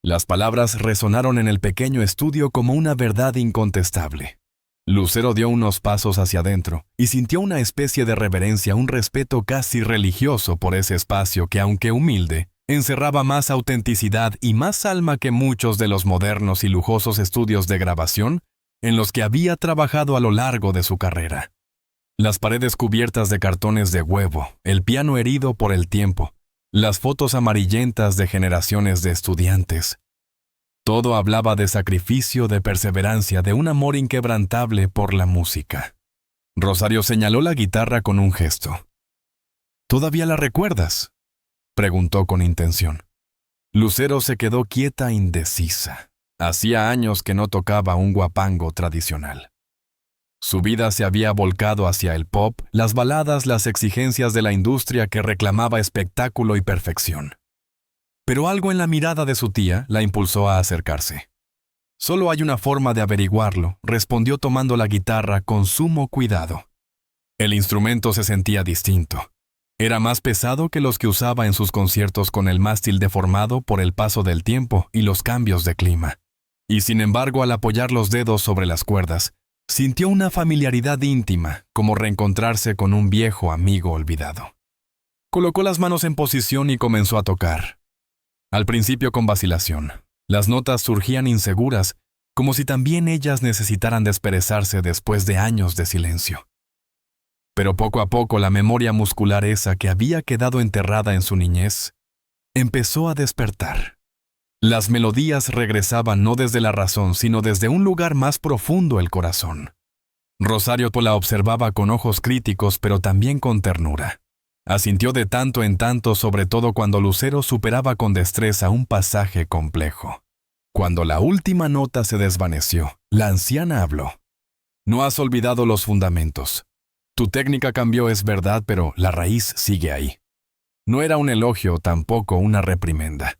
Las palabras resonaron en el pequeño estudio como una verdad incontestable. Lucero dio unos pasos hacia adentro y sintió una especie de reverencia, un respeto casi religioso por ese espacio que, aunque humilde, encerraba más autenticidad y más alma que muchos de los modernos y lujosos estudios de grabación en los que había trabajado a lo largo de su carrera. Las paredes cubiertas de cartones de huevo, el piano herido por el tiempo, las fotos amarillentas de generaciones de estudiantes. Todo hablaba de sacrificio, de perseverancia, de un amor inquebrantable por la música. Rosario señaló la guitarra con un gesto. «¿Todavía la recuerdas?», preguntó con intención. Lucero se quedó quieta, indecisa. Hacía años que no tocaba un guapango tradicional. Su vida se había volcado hacia el pop, las baladas, las exigencias de la industria que reclamaba espectáculo y perfección. Pero algo en la mirada de su tía la impulsó a acercarse. «Solo hay una forma de averiguarlo», respondió tomando la guitarra con sumo cuidado. El instrumento se sentía distinto. Era más pesado que los que usaba en sus conciertos, con el mástil deformado por el paso del tiempo y los cambios de clima. Y sin embargo, al apoyar los dedos sobre las cuerdas, sintió una familiaridad íntima, como reencontrarse con un viejo amigo olvidado. Colocó las manos en posición y comenzó a tocar. Al principio con vacilación. Las notas surgían inseguras, como si también ellas necesitaran desperezarse después de años de silencio. Pero poco a poco la memoria muscular, esa que había quedado enterrada en su niñez, empezó a despertar. Las melodías regresaban no desde la razón, sino desde un lugar más profundo, el corazón. Rosario la observaba con ojos críticos, pero también con ternura. Asintió de tanto en tanto, sobre todo cuando Lucero superaba con destreza un pasaje complejo. Cuando la última nota se desvaneció, la anciana habló. «No has olvidado los fundamentos. Tu técnica cambió, es verdad, pero la raíz sigue ahí». No era un elogio, tampoco una reprimenda.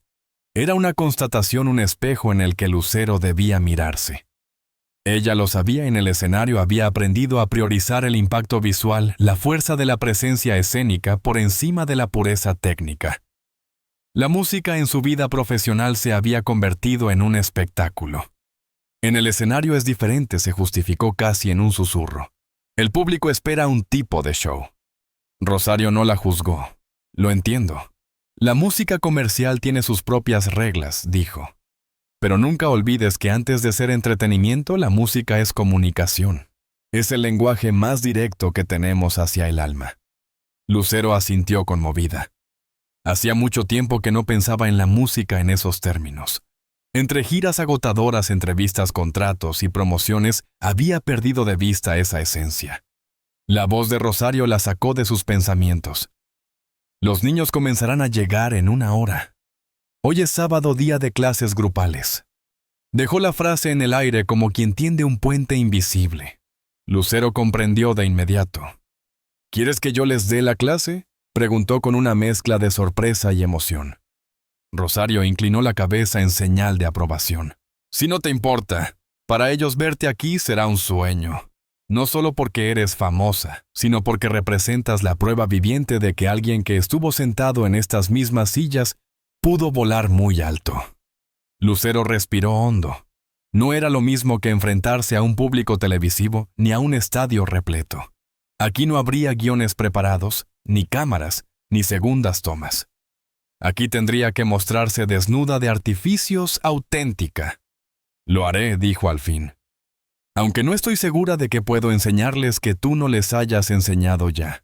Era una constatación, un espejo en el que Lucero debía mirarse. Ella lo sabía, en el escenario había aprendido a priorizar el impacto visual, la fuerza de la presencia escénica por encima de la pureza técnica. La música en su vida profesional se había convertido en un espectáculo. «En el escenario es diferente», se justificó casi en un susurro. «El público espera un tipo de show». Rosario no la juzgó. «Lo entiendo. La música comercial tiene sus propias reglas», dijo. «Pero nunca olvides que antes de ser entretenimiento, la música es comunicación. Es el lenguaje más directo que tenemos hacia el alma». Lucero asintió conmovida. Hacía mucho tiempo que no pensaba en la música en esos términos. Entre giras agotadoras, entrevistas, contratos y promociones, había perdido de vista esa esencia. La voz de Rosario la sacó de sus pensamientos. «Los niños comenzarán a llegar en 1 hora. Hoy es sábado, día de clases grupales». Dejó la frase en el aire como quien tiende un puente invisible. Lucero comprendió de inmediato. «¿Quieres que yo les dé la clase?», preguntó con una mezcla de sorpresa y emoción. Rosario inclinó la cabeza en señal de aprobación. «Si no te importa, para ellos verte aquí será un sueño». No solo porque eres famosa, sino porque representas la prueba viviente de que alguien que estuvo sentado en estas mismas sillas pudo volar muy alto. Lucero respiró hondo. No era lo mismo que enfrentarse a un público televisivo ni a un estadio repleto. Aquí no habría guiones preparados, ni cámaras, ni segundas tomas. Aquí tendría que mostrarse desnuda de artificios, auténtica. Lo haré, dijo al fin. Aunque no estoy segura de que puedo enseñarles que tú no les hayas enseñado ya.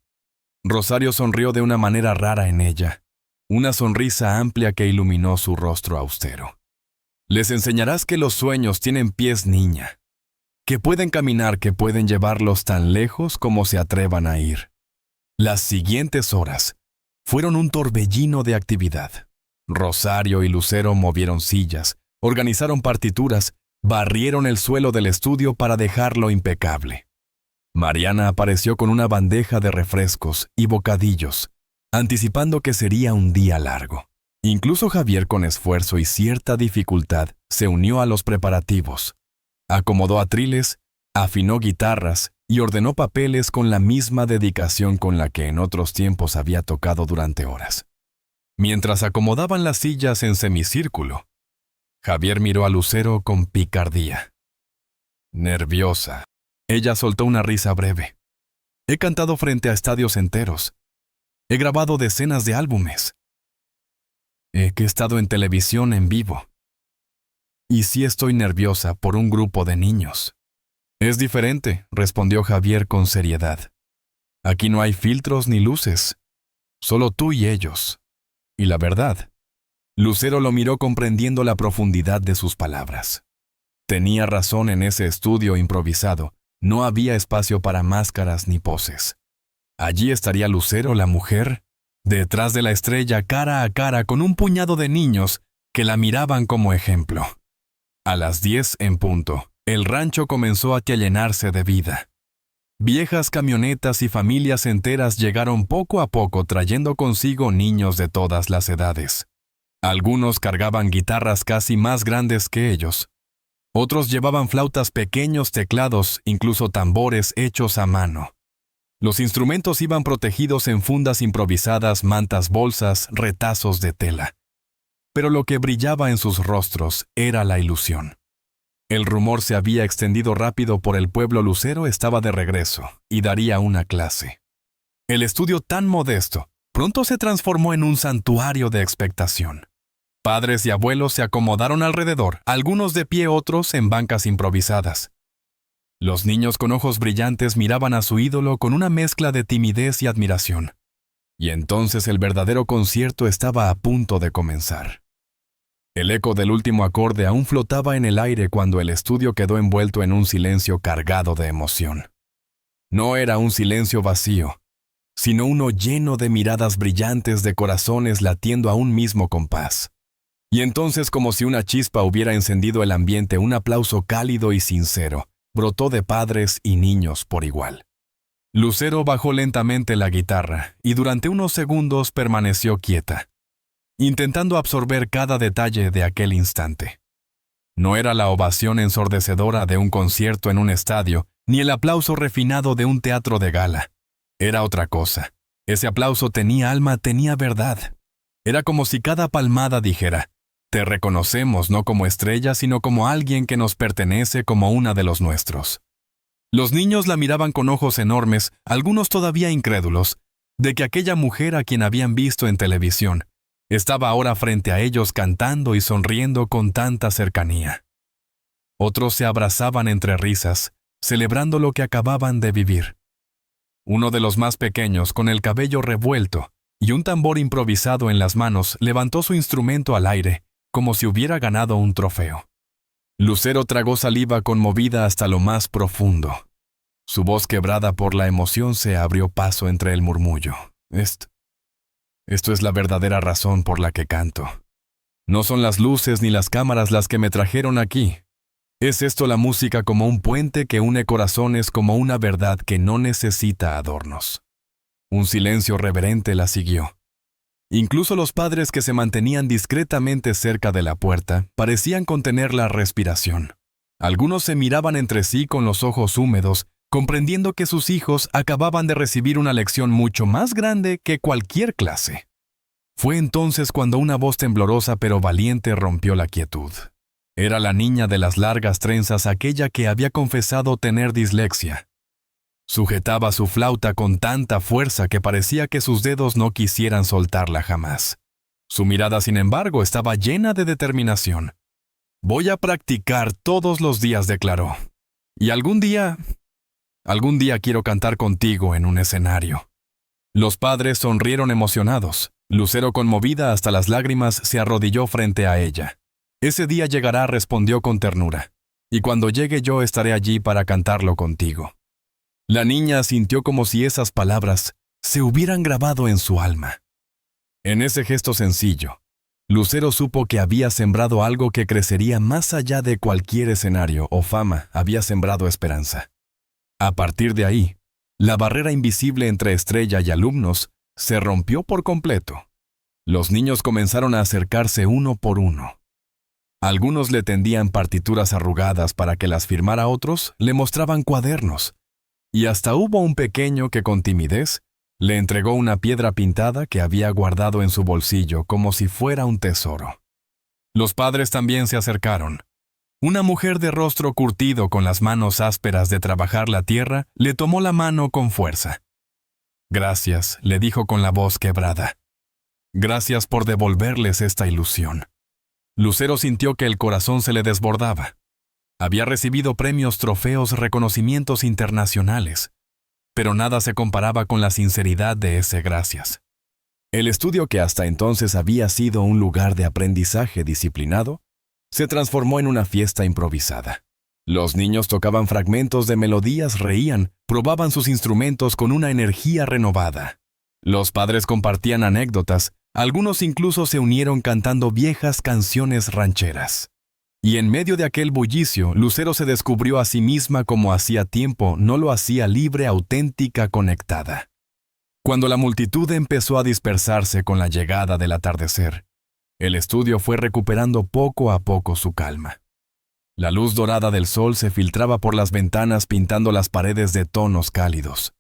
Rosario sonrió de una manera rara en ella, una sonrisa amplia que iluminó su rostro austero. Les enseñarás que los sueños tienen pies, niña, que pueden caminar, que pueden llevarlos tan lejos como se atrevan a ir. Las siguientes horas fueron un torbellino de actividad. Rosario y Lucero movieron sillas, organizaron partituras, barrieron el suelo del estudio para dejarlo impecable. Mariana apareció con una bandeja de refrescos y bocadillos, anticipando que sería un día largo. Incluso Javier, con esfuerzo y cierta dificultad, se unió a los preparativos. Acomodó atriles, afinó guitarras y ordenó papeles con la misma dedicación con la que en otros tiempos había tocado durante horas. Mientras acomodaban las sillas en semicírculo, Javier miró a Lucero con picardía. Nerviosa. Ella soltó una risa breve. He cantado frente a estadios enteros. He grabado decenas de álbumes. He estado en televisión en vivo. Y sí estoy nerviosa por un grupo de niños. Es diferente, respondió Javier con seriedad. Aquí no hay filtros ni luces. Solo tú y ellos. Y la verdad. Lucero lo miró comprendiendo la profundidad de sus palabras. Tenía razón, en ese estudio improvisado. No había espacio para máscaras ni poses. Allí estaría Lucero, la mujer, detrás de la estrella, cara a cara con un puñado de niños que la miraban como ejemplo. A las 10 en punto, el rancho comenzó a llenarse de vida. Viejas camionetas y familias enteras llegaron poco a poco trayendo consigo niños de todas las edades. Algunos cargaban guitarras casi más grandes que ellos. Otros llevaban flautas, pequeños teclados, incluso tambores hechos a mano. Los instrumentos iban protegidos en fundas improvisadas, mantas, bolsas, retazos de tela. Pero lo que brillaba en sus rostros era la ilusión. El rumor se había extendido rápido por el pueblo. Lucero estaba de regreso y daría una clase. El estudio, tan modesto, pronto se transformó en un santuario de expectación. Padres y abuelos se acomodaron alrededor, algunos de pie, otros en bancas improvisadas. Los niños con ojos brillantes miraban a su ídolo con una mezcla de timidez y admiración. Y entonces el verdadero concierto estaba a punto de comenzar. El eco del último acorde aún flotaba en el aire cuando el estudio quedó envuelto en un silencio cargado de emoción. No era un silencio vacío, sino uno lleno de miradas brillantes, de corazones latiendo a un mismo compás. Y entonces, como si una chispa hubiera encendido el ambiente, un aplauso cálido y sincero brotó de padres y niños por igual. Lucero bajó lentamente la guitarra y durante unos segundos permaneció quieta, intentando absorber cada detalle de aquel instante. No era la ovación ensordecedora de un concierto en un estadio, ni el aplauso refinado de un teatro de gala. Era otra cosa. Ese aplauso tenía alma, tenía verdad. Era como si cada palmada dijera: te reconocemos no como estrella, sino como alguien que nos pertenece, como una de los nuestros. Los niños la miraban con ojos enormes, algunos todavía incrédulos, de que aquella mujer a quien habían visto en televisión estaba ahora frente a ellos cantando y sonriendo con tanta cercanía. Otros se abrazaban entre risas, celebrando lo que acababan de vivir. Uno de los más pequeños, con el cabello revuelto y un tambor improvisado en las manos, levantó su instrumento al aire, como si hubiera ganado un trofeo. Lucero tragó saliva conmovida hasta lo más profundo. Su voz, quebrada por la emoción, se abrió paso entre el murmullo. Esto es la verdadera razón por la que canto. No son las luces ni las cámaras las que me trajeron aquí. Es esto la música, como un puente que une corazones, como una verdad que no necesita adornos. Un silencio reverente la siguió. Incluso los padres, que se mantenían discretamente cerca de la puerta, parecían contener la respiración. Algunos se miraban entre sí con los ojos húmedos, comprendiendo que sus hijos acababan de recibir una lección mucho más grande que cualquier clase. Fue entonces cuando una voz temblorosa pero valiente rompió la quietud. Era la niña de las largas trenzas, aquella que había confesado tener dislexia. Sujetaba su flauta con tanta fuerza que parecía que sus dedos no quisieran soltarla jamás. Su mirada, sin embargo, estaba llena de determinación. «Voy a practicar todos los días», declaró. «Y algún día quiero cantar contigo en un escenario». Los padres sonrieron emocionados. Lucero, conmovida hasta las lágrimas, se arrodilló frente a ella. «Ese día llegará», respondió con ternura, «y cuando llegue yo estaré allí para cantarlo contigo». La niña sintió como si esas palabras se hubieran grabado en su alma. En ese gesto sencillo, Lucero supo que había sembrado algo que crecería más allá de cualquier escenario o fama. Había sembrado esperanza. A partir de ahí, la barrera invisible entre estrella y alumnos se rompió por completo. Los niños comenzaron a acercarse uno por uno. Algunos le tendían partituras arrugadas para que las firmara, otros le mostraban cuadernos. Y hasta hubo un pequeño que con timidez le entregó una piedra pintada que había guardado en su bolsillo como si fuera un tesoro. Los padres también se acercaron. Una mujer de rostro curtido con las manos ásperas de trabajar la tierra le tomó la mano con fuerza. «Gracias», le dijo con la voz quebrada. «Gracias por devolverles esta ilusión». Lucero sintió que el corazón se le desbordaba. Había recibido premios, trofeos, reconocimientos internacionales, pero nada se comparaba con la sinceridad de ese gracias. El estudio, que hasta entonces había sido un lugar de aprendizaje disciplinado, se transformó en una fiesta improvisada. Los niños tocaban fragmentos de melodías, reían, probaban sus instrumentos con una energía renovada. Los padres compartían anécdotas, algunos incluso se unieron cantando viejas canciones rancheras. Y en medio de aquel bullicio, Lucero se descubrió a sí misma como hacía tiempo no lo hacía, libre, auténtica, conectada. Cuando la multitud empezó a dispersarse con la llegada del atardecer, el estudio fue recuperando poco a poco su calma. La luz dorada del sol se filtraba por las ventanas pintando las paredes de tonos cálidos.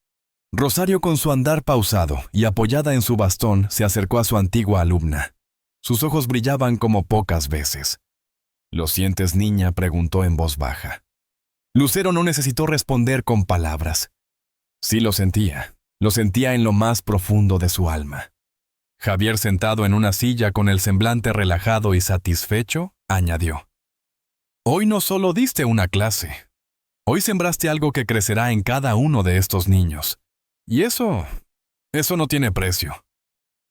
Rosario, con su andar pausado y apoyada en su bastón, se acercó a su antigua alumna. Sus ojos brillaban como pocas veces. «¿Lo sientes, niña?», preguntó en voz baja. Lucero no necesitó responder con palabras. Sí lo sentía en lo más profundo de su alma. Javier, sentado en una silla con el semblante relajado y satisfecho, añadió: «Hoy no solo diste una clase, hoy sembraste algo que crecerá en cada uno de estos niños. Y eso no tiene precio».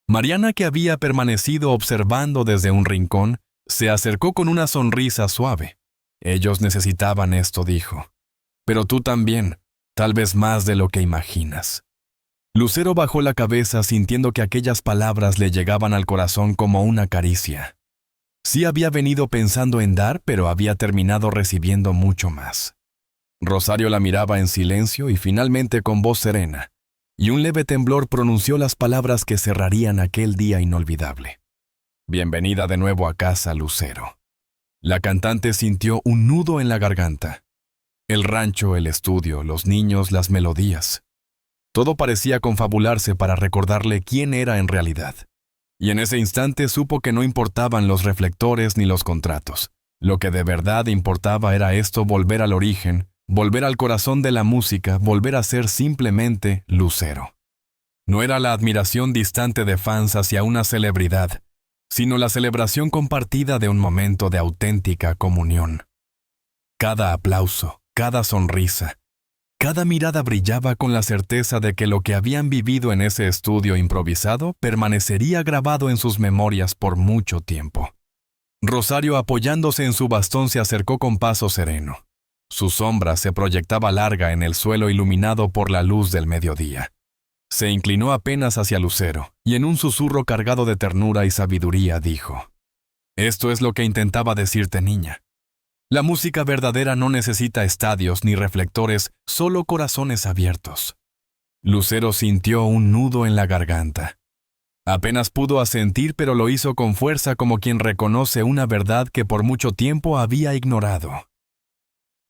Mariana, que había permanecido observando desde un rincón, se acercó con una sonrisa suave. «Ellos necesitaban esto», dijo. «Pero tú también, tal vez más de lo que imaginas». Lucero bajó la cabeza sintiendo que aquellas palabras le llegaban al corazón como una caricia. Sí había venido pensando en dar, pero había terminado recibiendo mucho más. Rosario la miraba en silencio y finalmente, con voz serena y un leve temblor, pronunció las palabras que cerrarían aquel día inolvidable. «Bienvenida de nuevo a casa, Lucero». La cantante sintió un nudo en la garganta. El rancho, el estudio, los niños, las melodías. Todo parecía confabularse para recordarle quién era en realidad. Y en ese instante supo que no importaban los reflectores ni los contratos. Lo que de verdad importaba era esto: volver al origen, volver al corazón de la música, volver a ser simplemente Lucero. No era la admiración distante de fans hacia una celebridad, sino la celebración compartida de un momento de auténtica comunión. Cada aplauso, cada sonrisa, cada mirada brillaba con la certeza de que lo que habían vivido en ese estudio improvisado permanecería grabado en sus memorias por mucho tiempo. Rosario, apoyándose en su bastón, se acercó con paso sereno. Su sombra se proyectaba larga en el suelo iluminado por la luz del mediodía. Se inclinó apenas hacia Lucero y en un susurro cargado de ternura y sabiduría dijo: «Esto es lo que intentaba decirte, niña. La música verdadera no necesita estadios ni reflectores, solo corazones abiertos». Lucero sintió un nudo en la garganta. Apenas pudo asentir, pero lo hizo con fuerza, como quien reconoce una verdad que por mucho tiempo había ignorado.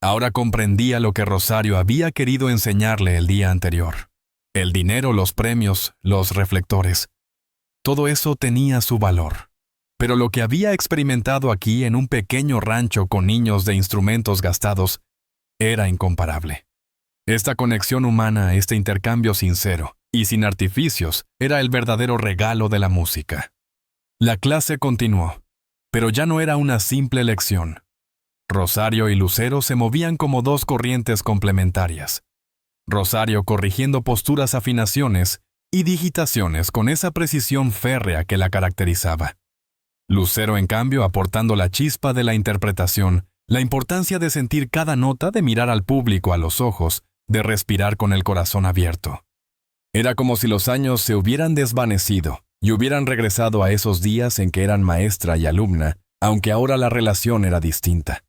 Ahora comprendía lo que Rosario había querido enseñarle el día anterior. El dinero, los premios, los reflectores. Todo eso tenía su valor. Pero lo que había experimentado aquí en un pequeño rancho con niños de instrumentos gastados era incomparable. Esta conexión humana, este intercambio sincero y sin artificios, era el verdadero regalo de la música. La clase continuó, pero ya no era una simple lección. Rosario y Lucero se movían como dos corrientes complementarias. Rosario corrigiendo posturas, afinaciones y digitaciones con esa precisión férrea que la caracterizaba. Lucero, en cambio, aportando la chispa de la interpretación, la importancia de sentir cada nota, de mirar al público a los ojos, de respirar con el corazón abierto. Era como si los años se hubieran desvanecido y hubieran regresado a esos días en que eran maestra y alumna, aunque ahora la relación era distinta.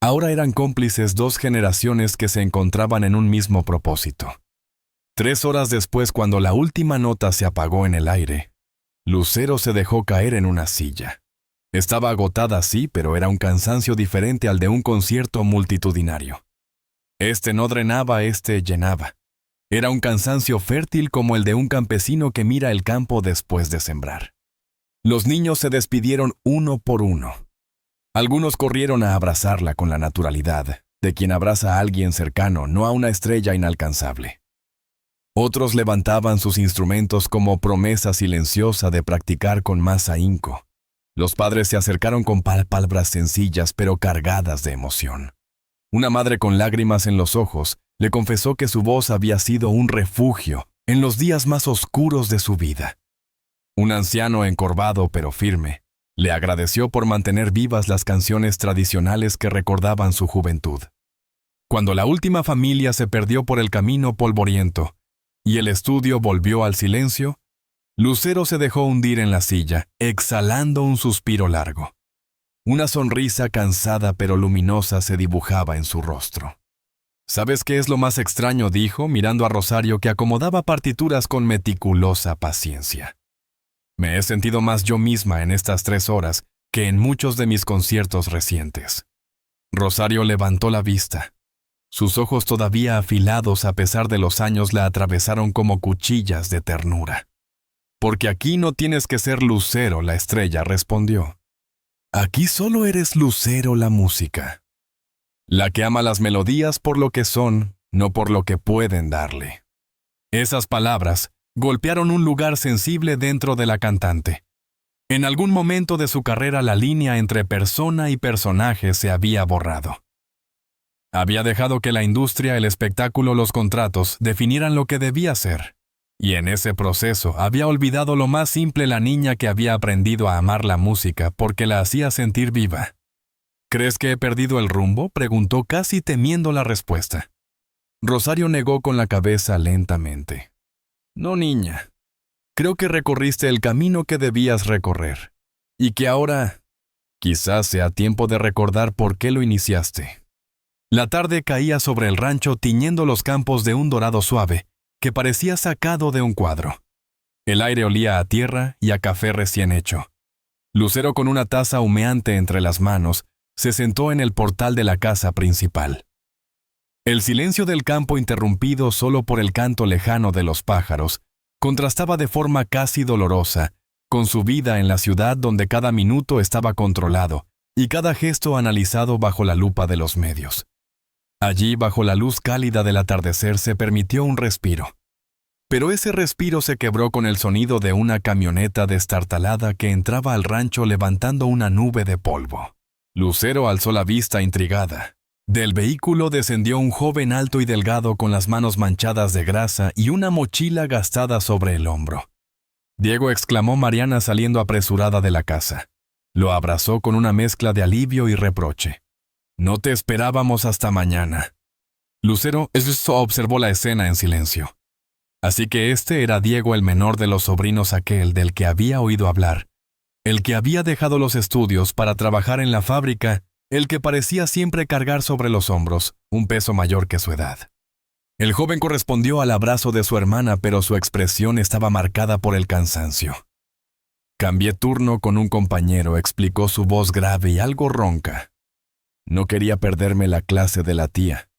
Ahora eran cómplices dos generaciones que se encontraban en un mismo propósito. 3 horas después, cuando la última nota se apagó en el aire, Lucero se dejó caer en una silla. Estaba agotada, sí, pero era un cansancio diferente al de un concierto multitudinario. Este no drenaba, este llenaba. Era un cansancio fértil como el de un campesino que mira el campo después de sembrar. Los niños se despidieron uno por uno. Algunos corrieron a abrazarla con la naturalidad de quien abraza a alguien cercano, no a una estrella inalcanzable. Otros levantaban sus instrumentos como promesa silenciosa de practicar con más ahínco. Los padres se acercaron con palabras sencillas pero cargadas de emoción. Una madre con lágrimas en los ojos le confesó que su voz había sido un refugio en los días más oscuros de su vida. Un anciano encorvado pero firme le agradeció por mantener vivas las canciones tradicionales que recordaban su juventud. Cuando la última familia se perdió por el camino polvoriento y el estudio volvió al silencio, Lucero se dejó hundir en la silla, exhalando un suspiro largo. Una sonrisa cansada pero luminosa se dibujaba en su rostro. ¿Sabes qué es lo más extraño?, dijo, mirando a Rosario, que acomodaba partituras con meticulosa paciencia. Me he sentido más yo misma en estas 3 horas que en muchos de mis conciertos recientes. Rosario levantó la vista. Sus ojos, todavía afilados a pesar de los años, la atravesaron como cuchillas de ternura. Porque aquí no tienes que ser Lucero la estrella, respondió. Aquí solo eres Lucero la música. La que ama las melodías por lo que son, no por lo que pueden darle. Esas palabras golpearon un lugar sensible dentro de la cantante. En algún momento de su carrera la línea entre persona y personaje se había borrado. Había dejado que la industria, el espectáculo, los contratos definieran lo que debía ser. Y en ese proceso había olvidado lo más simple, la niña que había aprendido a amar la música porque la hacía sentir viva. ¿Crees que he perdido el rumbo?, preguntó, casi temiendo la respuesta. Rosario negó con la cabeza lentamente. No, niña. Creo que recorriste el camino que debías recorrer. Y que ahora quizás sea tiempo de recordar por qué lo iniciaste. La tarde caía sobre el rancho tiñendo los campos de un dorado suave que parecía sacado de un cuadro. El aire olía a tierra y a café recién hecho. Lucero, con una taza humeante entre las manos, se sentó en el portal de la casa principal. El silencio del campo, interrumpido solo por el canto lejano de los pájaros, contrastaba de forma casi dolorosa con su vida en la ciudad, donde cada minuto estaba controlado y cada gesto analizado bajo la lupa de los medios. Allí, bajo la luz cálida del atardecer, se permitió un respiro. Pero ese respiro se quebró con el sonido de una camioneta destartalada que entraba al rancho levantando una nube de polvo. Lucero alzó la vista intrigada. Del vehículo descendió un joven alto y delgado con las manos manchadas de grasa y una mochila gastada sobre el hombro. Diego, exclamó Mariana saliendo apresurada de la casa. Lo abrazó con una mezcla de alivio y reproche. No te esperábamos hasta mañana. Lucero observó la escena en silencio. Así que este era Diego, el menor de los sobrinos, aquel del que había oído hablar, el que había dejado los estudios para trabajar en la fábrica, el que parecía siempre cargar sobre los hombros un peso mayor que su edad. El joven correspondió al abrazo de su hermana, pero su expresión estaba marcada por el cansancio. Cambié turno con un compañero, explicó, su voz grave y algo ronca. No quería perderme la clase de la tía.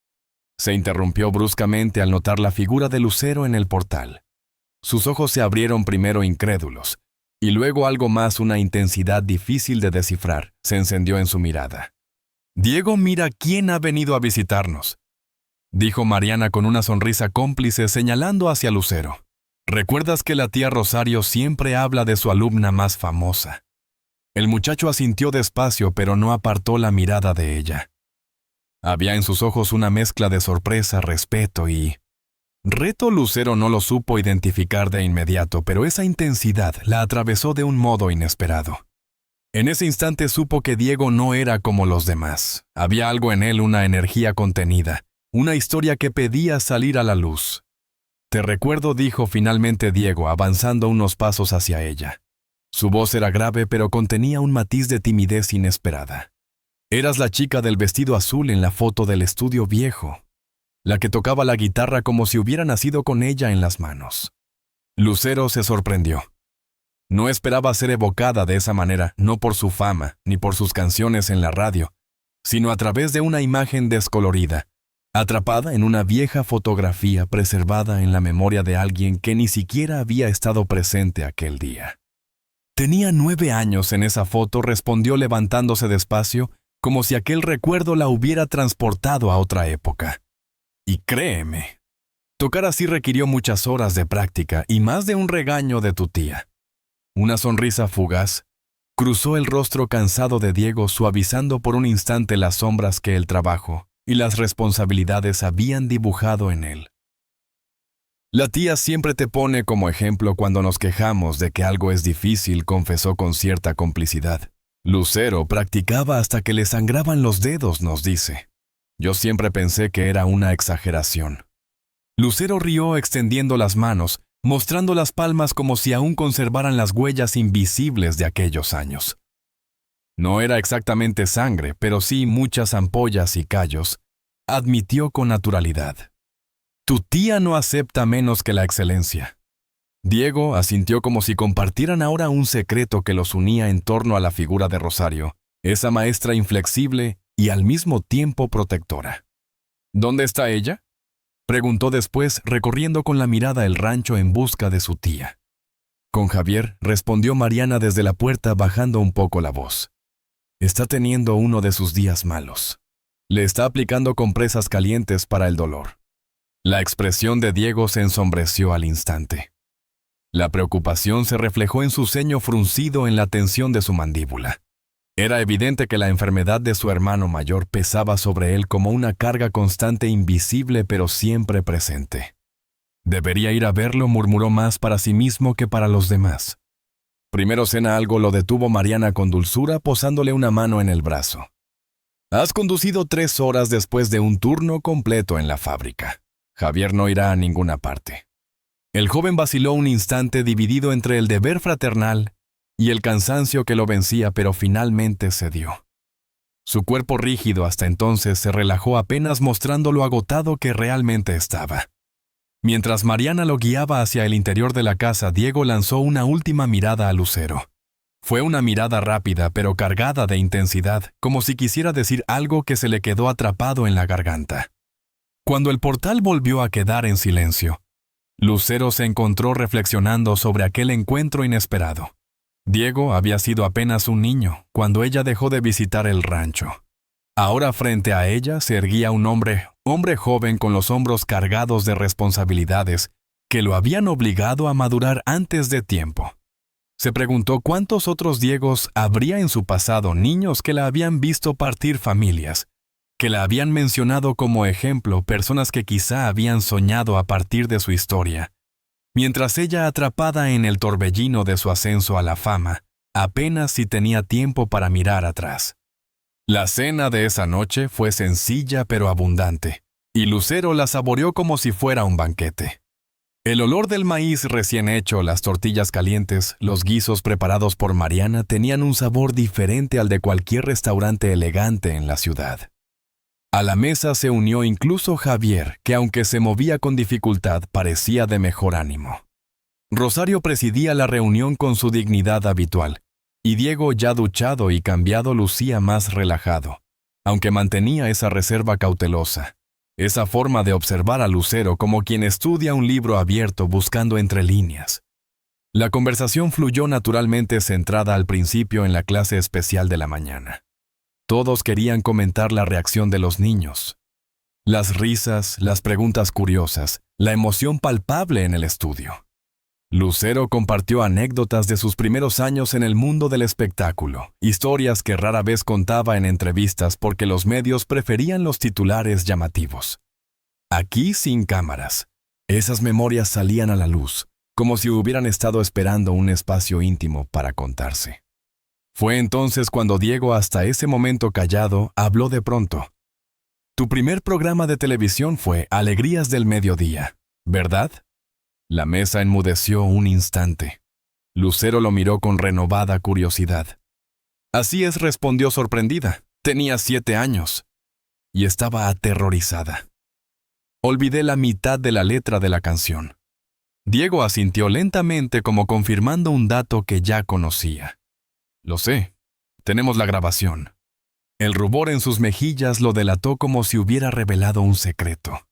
Se interrumpió bruscamente al notar la figura de Lucero en el portal. Sus ojos se abrieron primero incrédulos, y luego algo más, una intensidad difícil de descifrar, se encendió en su mirada. «Diego, mira quién ha venido a visitarnos», dijo Mariana con una sonrisa cómplice señalando hacia Lucero. «¿Recuerdas que la tía Rosario siempre habla de su alumna más famosa?» El muchacho asintió despacio, pero no apartó la mirada de ella. Había en sus ojos una mezcla de sorpresa, respeto y... Reto Lucero no lo supo identificar de inmediato, pero esa intensidad la atravesó de un modo inesperado. En ese instante supo que Diego no era como los demás. Había algo en él, una energía contenida, una historia que pedía salir a la luz. «Te recuerdo», dijo finalmente Diego, avanzando unos pasos hacia ella. Su voz era grave, pero contenía un matiz de timidez inesperada. «Eras la chica del vestido azul en la foto del estudio viejo, la que tocaba la guitarra como si hubiera nacido con ella en las manos». Lucero se sorprendió. No esperaba ser evocada de esa manera, no por su fama, ni por sus canciones en la radio, sino a través de una imagen descolorida, atrapada en una vieja fotografía preservada en la memoria de alguien que ni siquiera había estado presente aquel día. «Tenía 9 años en esa foto», respondió levantándose despacio, como si aquel recuerdo la hubiera transportado a otra época. «Y créeme, tocar así requirió muchas horas de práctica y más de un regaño de tu tía». Una sonrisa fugaz cruzó el rostro cansado de Diego, suavizando por un instante las sombras que el trabajo y las responsabilidades habían dibujado en él. «La tía siempre te pone como ejemplo cuando nos quejamos de que algo es difícil», confesó con cierta complicidad. «Lucero practicaba hasta que le sangraban los dedos», nos dice. Yo siempre pensé que era una exageración. Lucero rió extendiendo las manos, mostrando las palmas como si aún conservaran las huellas invisibles de aquellos años. «No era exactamente sangre, pero sí muchas ampollas y callos», admitió con naturalidad. «Tu tía no acepta menos que la excelencia». Diego asintió como si compartieran ahora un secreto que los unía en torno a la figura de Rosario, esa maestra inflexible y al mismo tiempo protectora. «¿Dónde está ella?», preguntó después, recorriendo con la mirada el rancho en busca de su tía. «Con Javier», respondió Mariana desde la puerta bajando un poco la voz. «Está teniendo uno de sus días malos. Le está aplicando compresas calientes para el dolor». La expresión de Diego se ensombreció al instante. La preocupación se reflejó en su ceño fruncido, en la tensión de su mandíbula. Era evidente que la enfermedad de su hermano mayor pesaba sobre él como una carga constante, invisible pero siempre presente. «Debería ir a verlo», murmuró, más para sí mismo que para los demás. «Primero cena algo», lo detuvo Mariana con dulzura, posándole una mano en el brazo. «Has conducido 3 horas después de un turno completo en la fábrica. Javier no irá a ninguna parte». El joven vaciló un instante, dividido entre el deber fraternal y el cansancio que lo vencía, pero finalmente cedió. Su cuerpo rígido hasta entonces se relajó apenas, mostrando lo agotado que realmente estaba. Mientras Mariana lo guiaba hacia el interior de la casa, Diego lanzó una última mirada a Lucero. Fue una mirada rápida, pero cargada de intensidad, como si quisiera decir algo que se le quedó atrapado en la garganta. Cuando el portal volvió a quedar en silencio, Lucero se encontró reflexionando sobre aquel encuentro inesperado. Diego había sido apenas un niño cuando ella dejó de visitar el rancho. Ahora frente a ella se erguía un hombre joven con los hombros cargados de responsabilidades que lo habían obligado a madurar antes de tiempo. Se preguntó cuántos otros Diegos habría en su pasado, niños que la habían visto partir familias, que la habían mencionado como ejemplo, personas que quizá habían soñado a partir de su historia, mientras ella, atrapada en el torbellino de su ascenso a la fama, apenas si tenía tiempo para mirar atrás. La cena de esa noche fue sencilla pero abundante, y Lucero la saboreó como si fuera un banquete. El olor del maíz recién hecho, las tortillas calientes, los guisos preparados por Mariana tenían un sabor diferente al de cualquier restaurante elegante en la ciudad. A la mesa se unió incluso Javier, que aunque se movía con dificultad, parecía de mejor ánimo. Rosario presidía la reunión con su dignidad habitual, y Diego, ya duchado y cambiado, lucía más relajado. aunque mantenía esa reserva cautelosa, esa forma de observar a Lucero como quien estudia un libro abierto buscando entre líneas. La conversación fluyó naturalmente centrada al principio en la clase especial de la mañana. Todos querían comentar la reacción de los niños. Las risas, las preguntas curiosas, la emoción palpable en el estudio. Lucero compartió anécdotas de sus primeros años en el mundo del espectáculo, historias que rara vez contaba en entrevistas porque los medios preferían los titulares llamativos. Aquí sin cámaras, esas memorias salían a la luz, como si hubieran estado esperando un espacio íntimo para contarse. Fue entonces cuando Diego, hasta ese momento callado, habló de pronto. Tu primer programa de televisión fue Alegrías del Mediodía, ¿verdad? La mesa enmudeció un instante. Lucero lo miró con renovada curiosidad. Así es, respondió sorprendida. Tenía 7 años. Y estaba aterrorizada. Olvidé la mitad de la letra de la canción. Diego asintió lentamente como confirmando un dato que ya conocía. Lo sé. Tenemos la grabación. El rubor en sus mejillas lo delató como si hubiera revelado un secreto.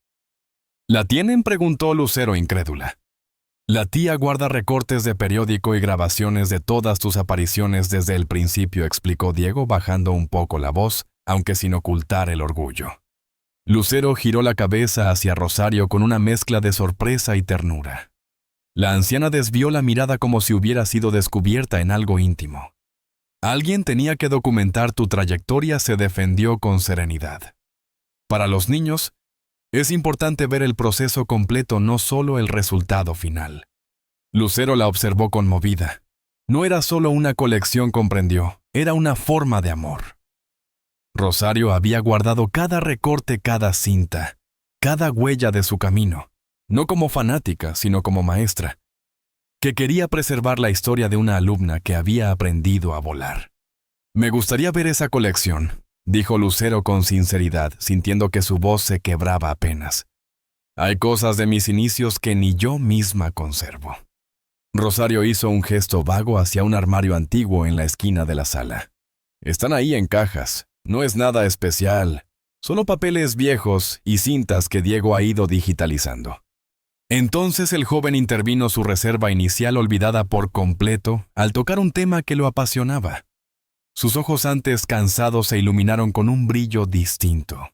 ¿La tienen?, preguntó Lucero incrédula. La tía guarda recortes de periódico y grabaciones de todas tus apariciones desde el principio, explicó Diego bajando un poco la voz, aunque sin ocultar el orgullo. Lucero giró la cabeza hacia Rosario con una mezcla de sorpresa y ternura. La anciana desvió la mirada como si hubiera sido descubierta en algo íntimo. Alguien tenía que documentar tu trayectoria, se defendió con serenidad. Para los niños, es importante ver el proceso completo, no solo el resultado final. Lucero la observó conmovida. No era solo una colección, comprendió, era una forma de amor. Rosario había guardado cada recorte, cada cinta, cada huella de su camino, no como fanática, sino como maestra, que quería preservar la historia de una alumna que había aprendido a volar. Me gustaría ver esa colección, dijo Lucero con sinceridad, sintiendo que su voz se quebraba apenas. Hay cosas de mis inicios que ni yo misma conservo. Rosario hizo un gesto vago hacia un armario antiguo en la esquina de la sala. Están ahí en cajas, no es nada especial, solo papeles viejos y cintas que Diego ha ido digitalizando. Entonces el joven intervino su reserva inicial olvidada por completo al tocar un tema que lo apasionaba. Sus ojos antes cansados se iluminaron con un brillo distinto.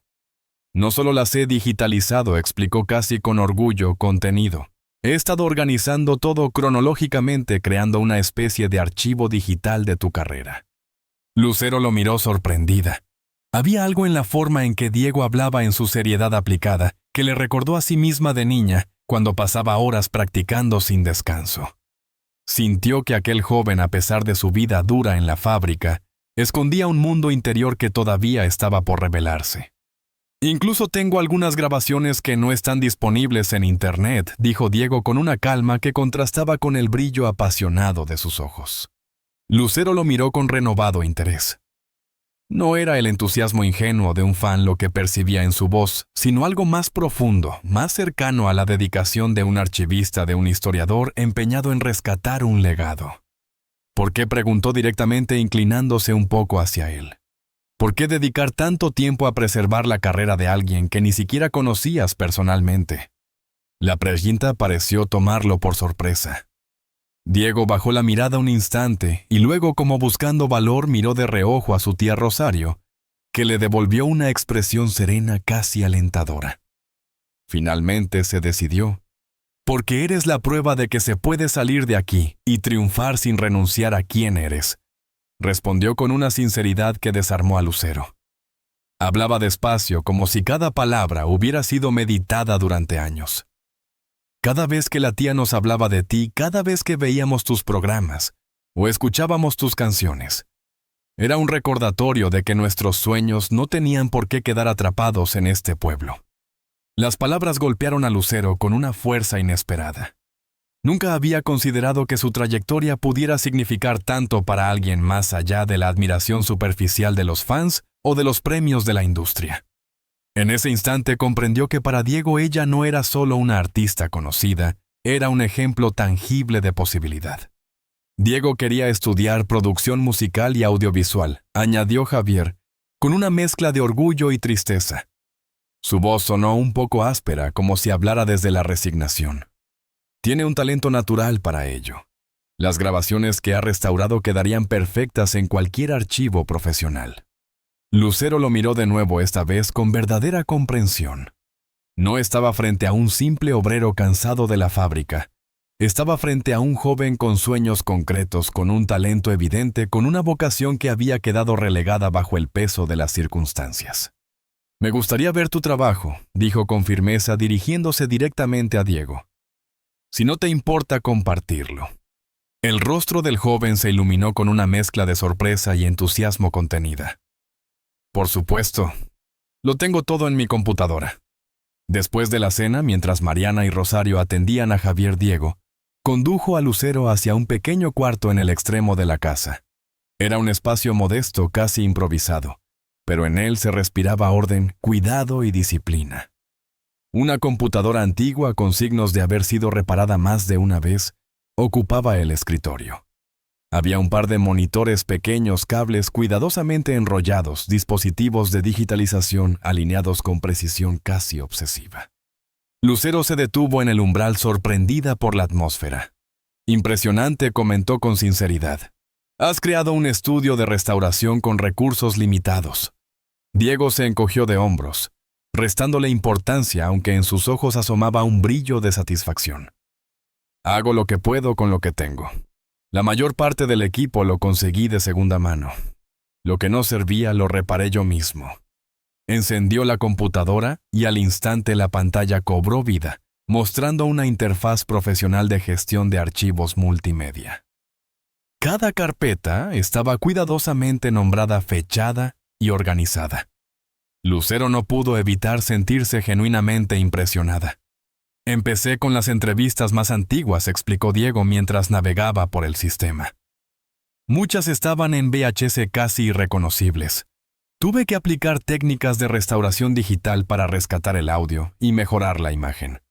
No solo las he digitalizado, explicó casi con orgullo contenido. He estado organizando todo cronológicamente, creando una especie de archivo digital de tu carrera. Lucero lo miró sorprendida. Había algo en la forma en que Diego hablaba, en su seriedad aplicada, que le recordó a sí misma de niña, cuando pasaba horas practicando sin descanso. Sintió que aquel joven, a pesar de su vida dura en la fábrica, escondía un mundo interior que todavía estaba por revelarse. Incluso tengo algunas grabaciones que no están disponibles en Internet, dijo Diego con una calma que contrastaba con el brillo apasionado de sus ojos. Lucero lo miró con renovado interés. No era el entusiasmo ingenuo de un fan lo que percibía en su voz, sino algo más profundo, más cercano a la dedicación de un archivista, de un historiador empeñado en rescatar un legado. ¿Por qué?, preguntó directamente, inclinándose un poco hacia él. ¿Por qué dedicar tanto tiempo a preservar la carrera de alguien que ni siquiera conocías personalmente? La pregunta pareció tomarlo por sorpresa. Diego bajó la mirada un instante y luego, como buscando valor, miró de reojo a su tía Rosario, que le devolvió una expresión serena, casi alentadora. Finalmente se decidió. Porque eres la prueba de que se puede salir de aquí y triunfar sin renunciar a quién eres, respondió con una sinceridad que desarmó a Lucero. Hablaba despacio, como si cada palabra hubiera sido meditada durante años. Cada vez que la tía nos hablaba de ti, cada vez que veíamos tus programas o escuchábamos tus canciones, era un recordatorio de que nuestros sueños no tenían por qué quedar atrapados en este pueblo. Las palabras golpearon a Lucero con una fuerza inesperada. Nunca había considerado que su trayectoria pudiera significar tanto para alguien más allá de la admiración superficial de los fans o de los premios de la industria. En ese instante comprendió que para Diego ella no era solo una artista conocida, era un ejemplo tangible de posibilidad. Diego quería estudiar producción musical y audiovisual, añadió Javier, con una mezcla de orgullo y tristeza. Su voz sonó un poco áspera, como si hablara desde la resignación. Tiene un talento natural para ello. Las grabaciones que ha restaurado quedarían perfectas en cualquier archivo profesional. Lucero lo miró de nuevo, esta vez con verdadera comprensión. No estaba frente a un simple obrero cansado de la fábrica. Estaba frente a un joven con sueños concretos, con un talento evidente, con una vocación que había quedado relegada bajo el peso de las circunstancias. «Me gustaría ver tu trabajo», dijo con firmeza, dirigiéndose directamente a Diego. «Si no te importa compartirlo». El rostro del joven se iluminó con una mezcla de sorpresa y entusiasmo contenida. «Por supuesto. Lo tengo todo en mi computadora». Después de la cena, mientras Mariana y Rosario atendían a Javier, Diego condujo a Lucero hacia un pequeño cuarto en el extremo de la casa. Era un espacio modesto, casi improvisado, pero en él se respiraba orden, cuidado y disciplina. Una computadora antigua con signos de haber sido reparada más de una vez ocupaba el escritorio. Había un par de monitores pequeños, cables cuidadosamente enrollados, dispositivos de digitalización alineados con precisión casi obsesiva. Lucero se detuvo en el umbral sorprendida por la atmósfera. «Impresionante», comentó con sinceridad. «Has creado un estudio de restauración con recursos limitados». Diego se encogió de hombros, restándole importancia, aunque en sus ojos asomaba un brillo de satisfacción. «Hago lo que puedo con lo que tengo. La mayor parte del equipo lo conseguí de segunda mano. Lo que no servía lo reparé yo mismo». Encendió la computadora y al instante la pantalla cobró vida, mostrando una interfaz profesional de gestión de archivos multimedia. Cada carpeta estaba cuidadosamente nombrada, fechada y organizada. Lucero no pudo evitar sentirse genuinamente impresionada. «Empecé con las entrevistas más antiguas», explicó Diego mientras navegaba por el sistema. Muchas estaban en VHS casi irreconocibles. Tuve que aplicar técnicas de restauración digital para rescatar el audio y mejorar la imagen.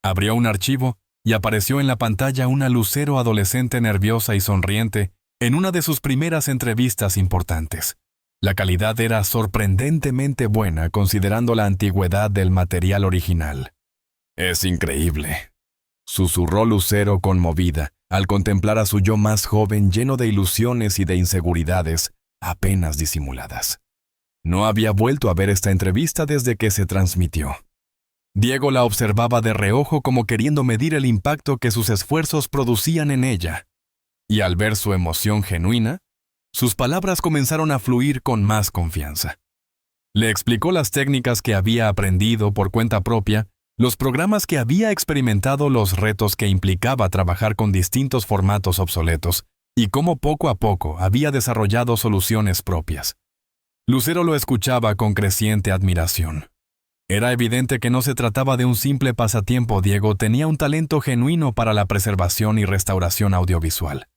Abrió un archivo y apareció en la pantalla una Lucero adolescente nerviosa y sonriente en una de sus primeras entrevistas importantes. La calidad era sorprendentemente buena considerando la antigüedad del material original. «Es increíble», susurró Lucero conmovida al contemplar a su yo más joven lleno de ilusiones y de inseguridades apenas disimuladas. No había vuelto a ver esta entrevista desde que se transmitió. Diego la observaba de reojo como queriendo medir el impacto que sus esfuerzos producían en ella. Y al ver su emoción genuina, sus palabras comenzaron a fluir con más confianza. Le explicó las técnicas que había aprendido por cuenta propia, los programas que había experimentado, los retos que implicaba trabajar con distintos formatos obsoletos y cómo poco a poco había desarrollado soluciones propias. Lucero lo escuchaba con creciente admiración. Era evidente que no se trataba de un simple pasatiempo. Diego tenía un talento genuino para la preservación y restauración audiovisual.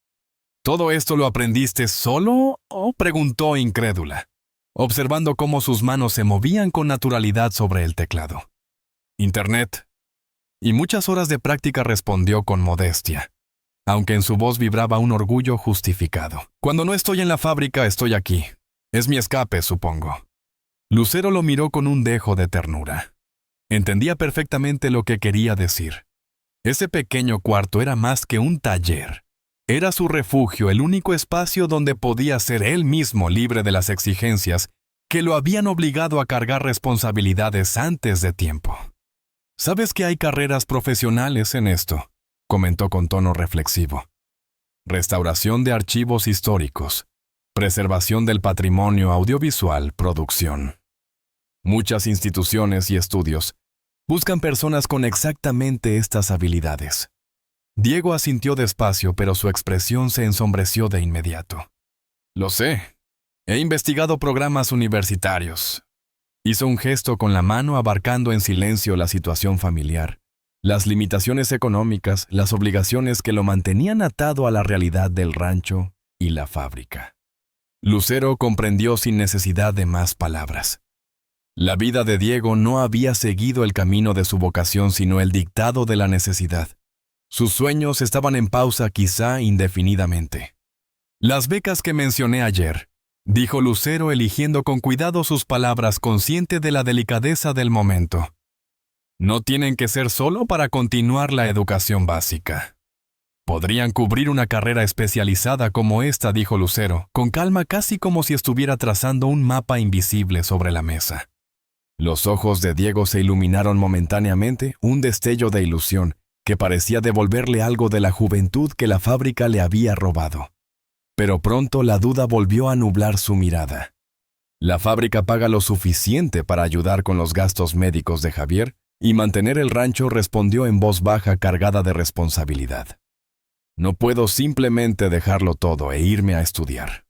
«¿Todo esto lo aprendiste solo?», preguntó incrédula, observando cómo sus manos se movían con naturalidad sobre el teclado. «Internet. Y muchas horas de práctica», respondió con modestia, aunque en su voz vibraba un orgullo justificado. «Cuando no estoy en la fábrica, estoy aquí. Es mi escape, supongo». Lucero lo miró con un dejo de ternura. Entendía perfectamente lo que quería decir. Ese pequeño cuarto era más que un taller. Era su refugio, el único espacio donde podía ser él mismo, libre de las exigencias que lo habían obligado a cargar responsabilidades antes de tiempo. «¿Sabes que hay carreras profesionales en esto?», comentó con tono reflexivo. «Restauración de archivos históricos, preservación del patrimonio audiovisual, producción. Muchas instituciones y estudios buscan personas con exactamente estas habilidades». Diego asintió despacio, pero su expresión se ensombreció de inmediato. «Lo sé. He investigado programas universitarios». Hizo un gesto con la mano abarcando en silencio la situación familiar, las limitaciones económicas, las obligaciones que lo mantenían atado a la realidad del rancho y la fábrica. Lucero comprendió sin necesidad de más palabras. La vida de Diego no había seguido el camino de su vocación, sino el dictado de la necesidad. Sus sueños estaban en pausa, quizá indefinidamente. Las becas que mencioné ayer, dijo Lucero eligiendo con cuidado sus palabras, consciente de la delicadeza del momento. No tienen que ser solo para continuar la educación básica. Podrían cubrir una carrera especializada como esta, dijo Lucero, con calma, casi como si estuviera trazando un mapa invisible sobre la mesa. Los ojos de Diego se iluminaron momentáneamente, un destello de ilusión que parecía devolverle algo de la juventud que la fábrica le había robado. Pero pronto la duda volvió a nublar su mirada. La fábrica paga lo suficiente para ayudar con los gastos médicos de Javier y mantener el rancho, respondió en voz baja cargada de responsabilidad. No puedo simplemente dejarlo todo e irme a estudiar.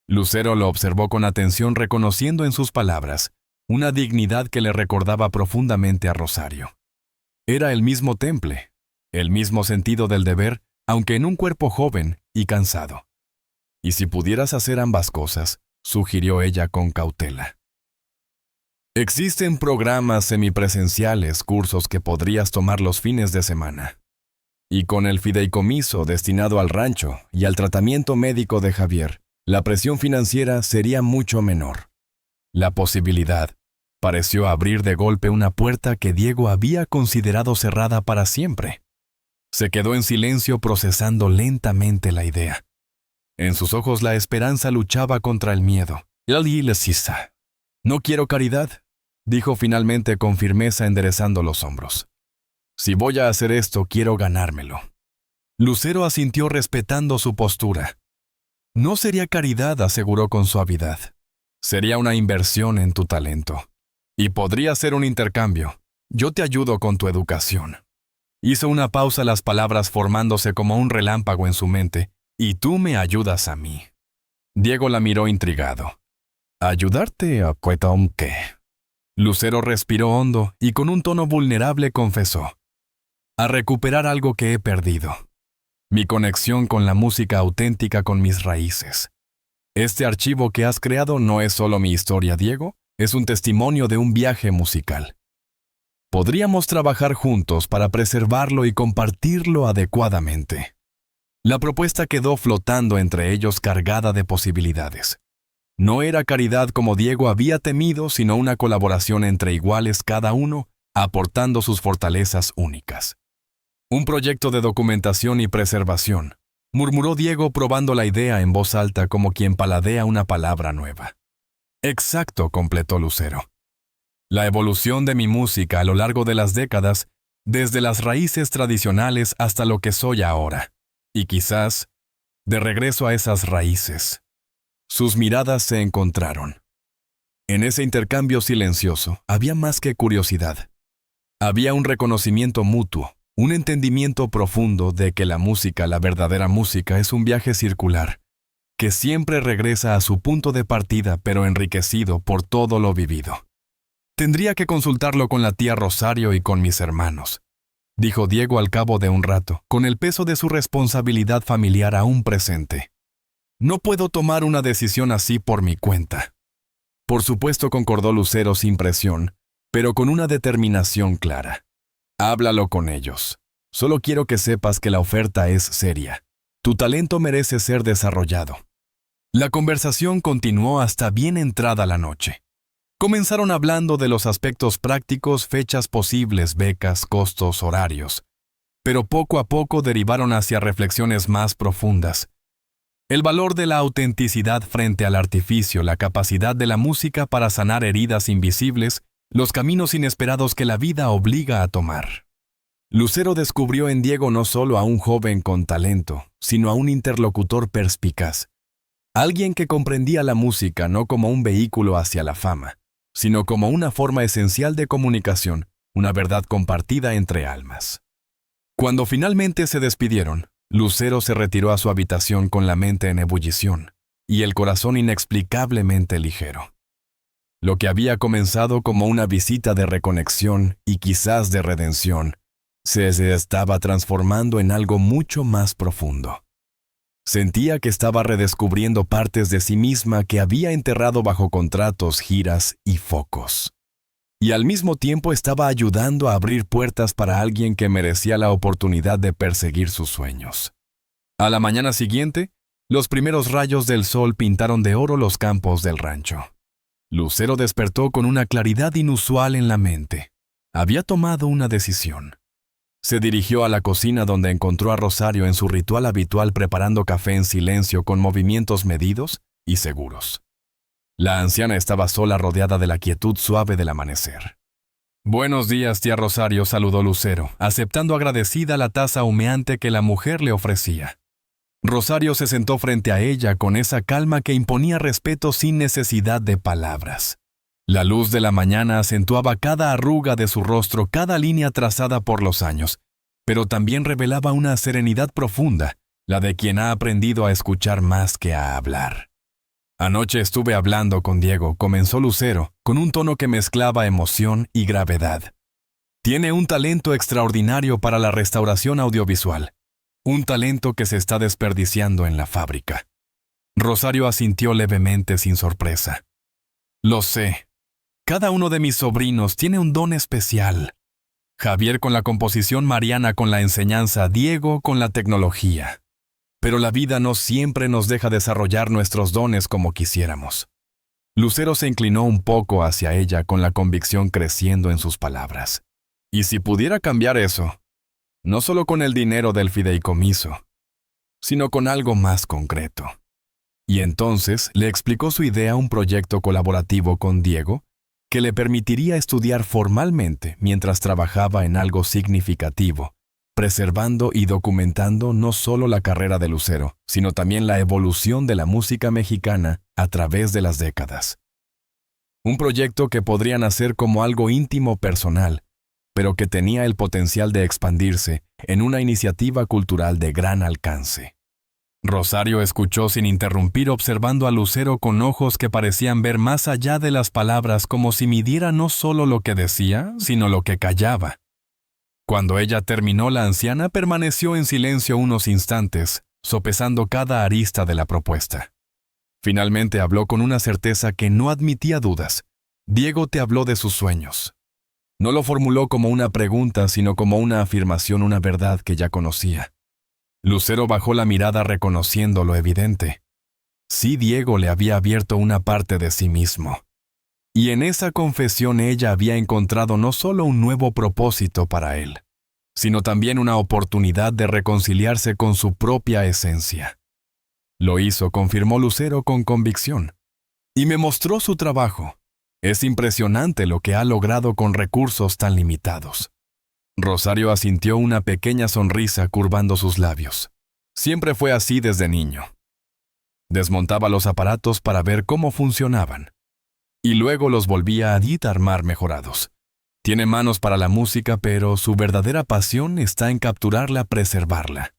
Lucero lo observó con atención, reconociendo en sus palabras una dignidad que le recordaba profundamente a Rosario. Era el mismo temple, el mismo sentido del deber, aunque en un cuerpo joven y cansado. «Y si pudieras hacer ambas cosas», sugirió ella con cautela. «Existen programas semipresenciales, cursos que podrías tomar los fines de semana. Y con el fideicomiso destinado al rancho y al tratamiento médico de Javier, la presión financiera sería mucho menor». La posibilidad pareció abrir de golpe una puerta que Diego había considerado cerrada para siempre. Se quedó en silencio, procesando lentamente la idea. En sus ojos la esperanza luchaba contra el miedo. «No quiero caridad», dijo finalmente con firmeza, enderezando los hombros. «Si voy a hacer esto, quiero ganármelo». Lucero asintió, respetando su postura. «No sería caridad», aseguró con suavidad. «Sería una inversión en tu talento. Y podría ser un intercambio. Yo te ayudo con tu educación». Hizo una pausa, las palabras formándose como un relámpago en su mente. «Y tú me ayudas a mí». Diego la miró intrigado. «¿Ayudarte a qué?» Lucero respiró hondo y con un tono vulnerable confesó: «A recuperar algo que he perdido. Mi conexión con la música auténtica, con mis raíces. Este archivo que has creado no es solo mi historia, Diego, es un testimonio de un viaje musical. Podríamos trabajar juntos para preservarlo y compartirlo adecuadamente». La propuesta quedó flotando entre ellos, cargada de posibilidades. No era caridad como Diego había temido, sino una colaboración entre iguales, cada uno aportando sus fortalezas únicas. «Un proyecto de documentación y preservación», murmuró Diego, probando la idea en voz alta como quien paladea una palabra nueva. «Exacto», completó Lucero. «La evolución de mi música a lo largo de las décadas, desde las raíces tradicionales hasta lo que soy ahora. Y quizás, de regreso a esas raíces». Sus miradas se encontraron. En ese intercambio silencioso había más que curiosidad. Había un reconocimiento mutuo, un entendimiento profundo de que la música, la verdadera música, es un viaje circular, que siempre regresa a su punto de partida, pero enriquecido por todo lo vivido. «Tendría que consultarlo con la tía Rosario y con mis hermanos», dijo Diego al cabo de un rato, con el peso de su responsabilidad familiar aún presente. «No puedo tomar una decisión así por mi cuenta». «Por supuesto», concordó Lucero sin presión, pero con una determinación clara. «Háblalo con ellos. Solo quiero que sepas que la oferta es seria. Tu talento merece ser desarrollado». La conversación continuó hasta bien entrada la noche. Comenzaron hablando de los aspectos prácticos, fechas posibles, becas, costos, horarios. Pero poco a poco derivaron hacia reflexiones más profundas. El valor de la autenticidad frente al artificio, la capacidad de la música para sanar heridas invisibles, los caminos inesperados que la vida obliga a tomar. Lucero descubrió en Diego no solo a un joven con talento, sino a un interlocutor perspicaz. Alguien que comprendía la música no como un vehículo hacia la fama, sino como una forma esencial de comunicación, una verdad compartida entre almas. Cuando finalmente se despidieron, Lucero se retiró a su habitación con la mente en ebullición y el corazón inexplicablemente ligero. Lo que había comenzado como una visita de reconexión y quizás de redención, se estaba transformando en algo mucho más profundo. Sentía que estaba redescubriendo partes de sí misma que había enterrado bajo contratos, giras y focos. Y al mismo tiempo estaba ayudando a abrir puertas para alguien que merecía la oportunidad de perseguir sus sueños. A la mañana siguiente, Los primeros rayos del sol pintaron de oro los campos del rancho. Lucero despertó con una claridad inusual en la mente. Había tomado una decisión. Se dirigió a la cocina donde encontró a Rosario en su ritual habitual preparando café en silencio con movimientos medidos y seguros. La anciana estaba sola rodeada de la quietud suave del amanecer. «Buenos días, tía Rosario», saludó Lucero, aceptando agradecida la taza humeante que la mujer le ofrecía. Rosario se sentó frente a ella con esa calma que imponía respeto sin necesidad de palabras. La luz de la mañana acentuaba cada arruga de su rostro, cada línea trazada por los años, pero también revelaba una serenidad profunda, la de quien ha aprendido a escuchar más que a hablar. «Anoche estuve hablando con Diego», comenzó Lucero, con un tono que mezclaba emoción y gravedad. «Tiene un talento extraordinario para la restauración audiovisual, un talento que se está desperdiciando en la fábrica». Rosario asintió levemente sin sorpresa. «Lo sé. Cada uno de mis sobrinos tiene un don especial. Javier con la composición, Mariana con la enseñanza, Diego con la tecnología. Pero la vida no siempre nos deja desarrollar nuestros dones como quisiéramos». Lucero se inclinó un poco hacia ella con la convicción creciendo en sus palabras. «Y si pudiera cambiar eso, no solo con el dinero del fideicomiso, sino con algo más concreto». Y entonces le explicó su idea, un proyecto colaborativo con Diego que le permitiría estudiar formalmente mientras trabajaba en algo significativo, preservando y documentando no solo la carrera de Lucero, sino también la evolución de la música mexicana a través de las décadas. Un proyecto que podría nacer como algo íntimo personal, pero que tenía el potencial de expandirse en una iniciativa cultural de gran alcance. Rosario escuchó sin interrumpir, observando a Lucero con ojos que parecían ver más allá de las palabras, como si midiera no solo lo que decía, sino lo que callaba. Cuando ella terminó, la anciana permaneció en silencio unos instantes, sopesando cada arista de la propuesta. Finalmente habló con una certeza que no admitía dudas. «Diego te habló de sus sueños». No lo formuló como una pregunta, sino como una afirmación, una verdad que ya conocía. Lucero bajó la mirada reconociendo lo evidente. Sí, Diego le había abierto una parte de sí mismo. Y en esa confesión ella había encontrado no solo un nuevo propósito para él, sino también una oportunidad de reconciliarse con su propia esencia. Lo hizo, confirmó Lucero con convicción. Y me mostró su trabajo. Es impresionante lo que ha logrado con recursos tan limitados. Rosario asintió, una pequeña sonrisa curvando sus labios. Siempre fue así desde niño. Desmontaba los aparatos para ver cómo funcionaban, y luego los volvía a armar mejorados. Tiene manos para la música, pero su verdadera pasión está en capturarla, preservarla.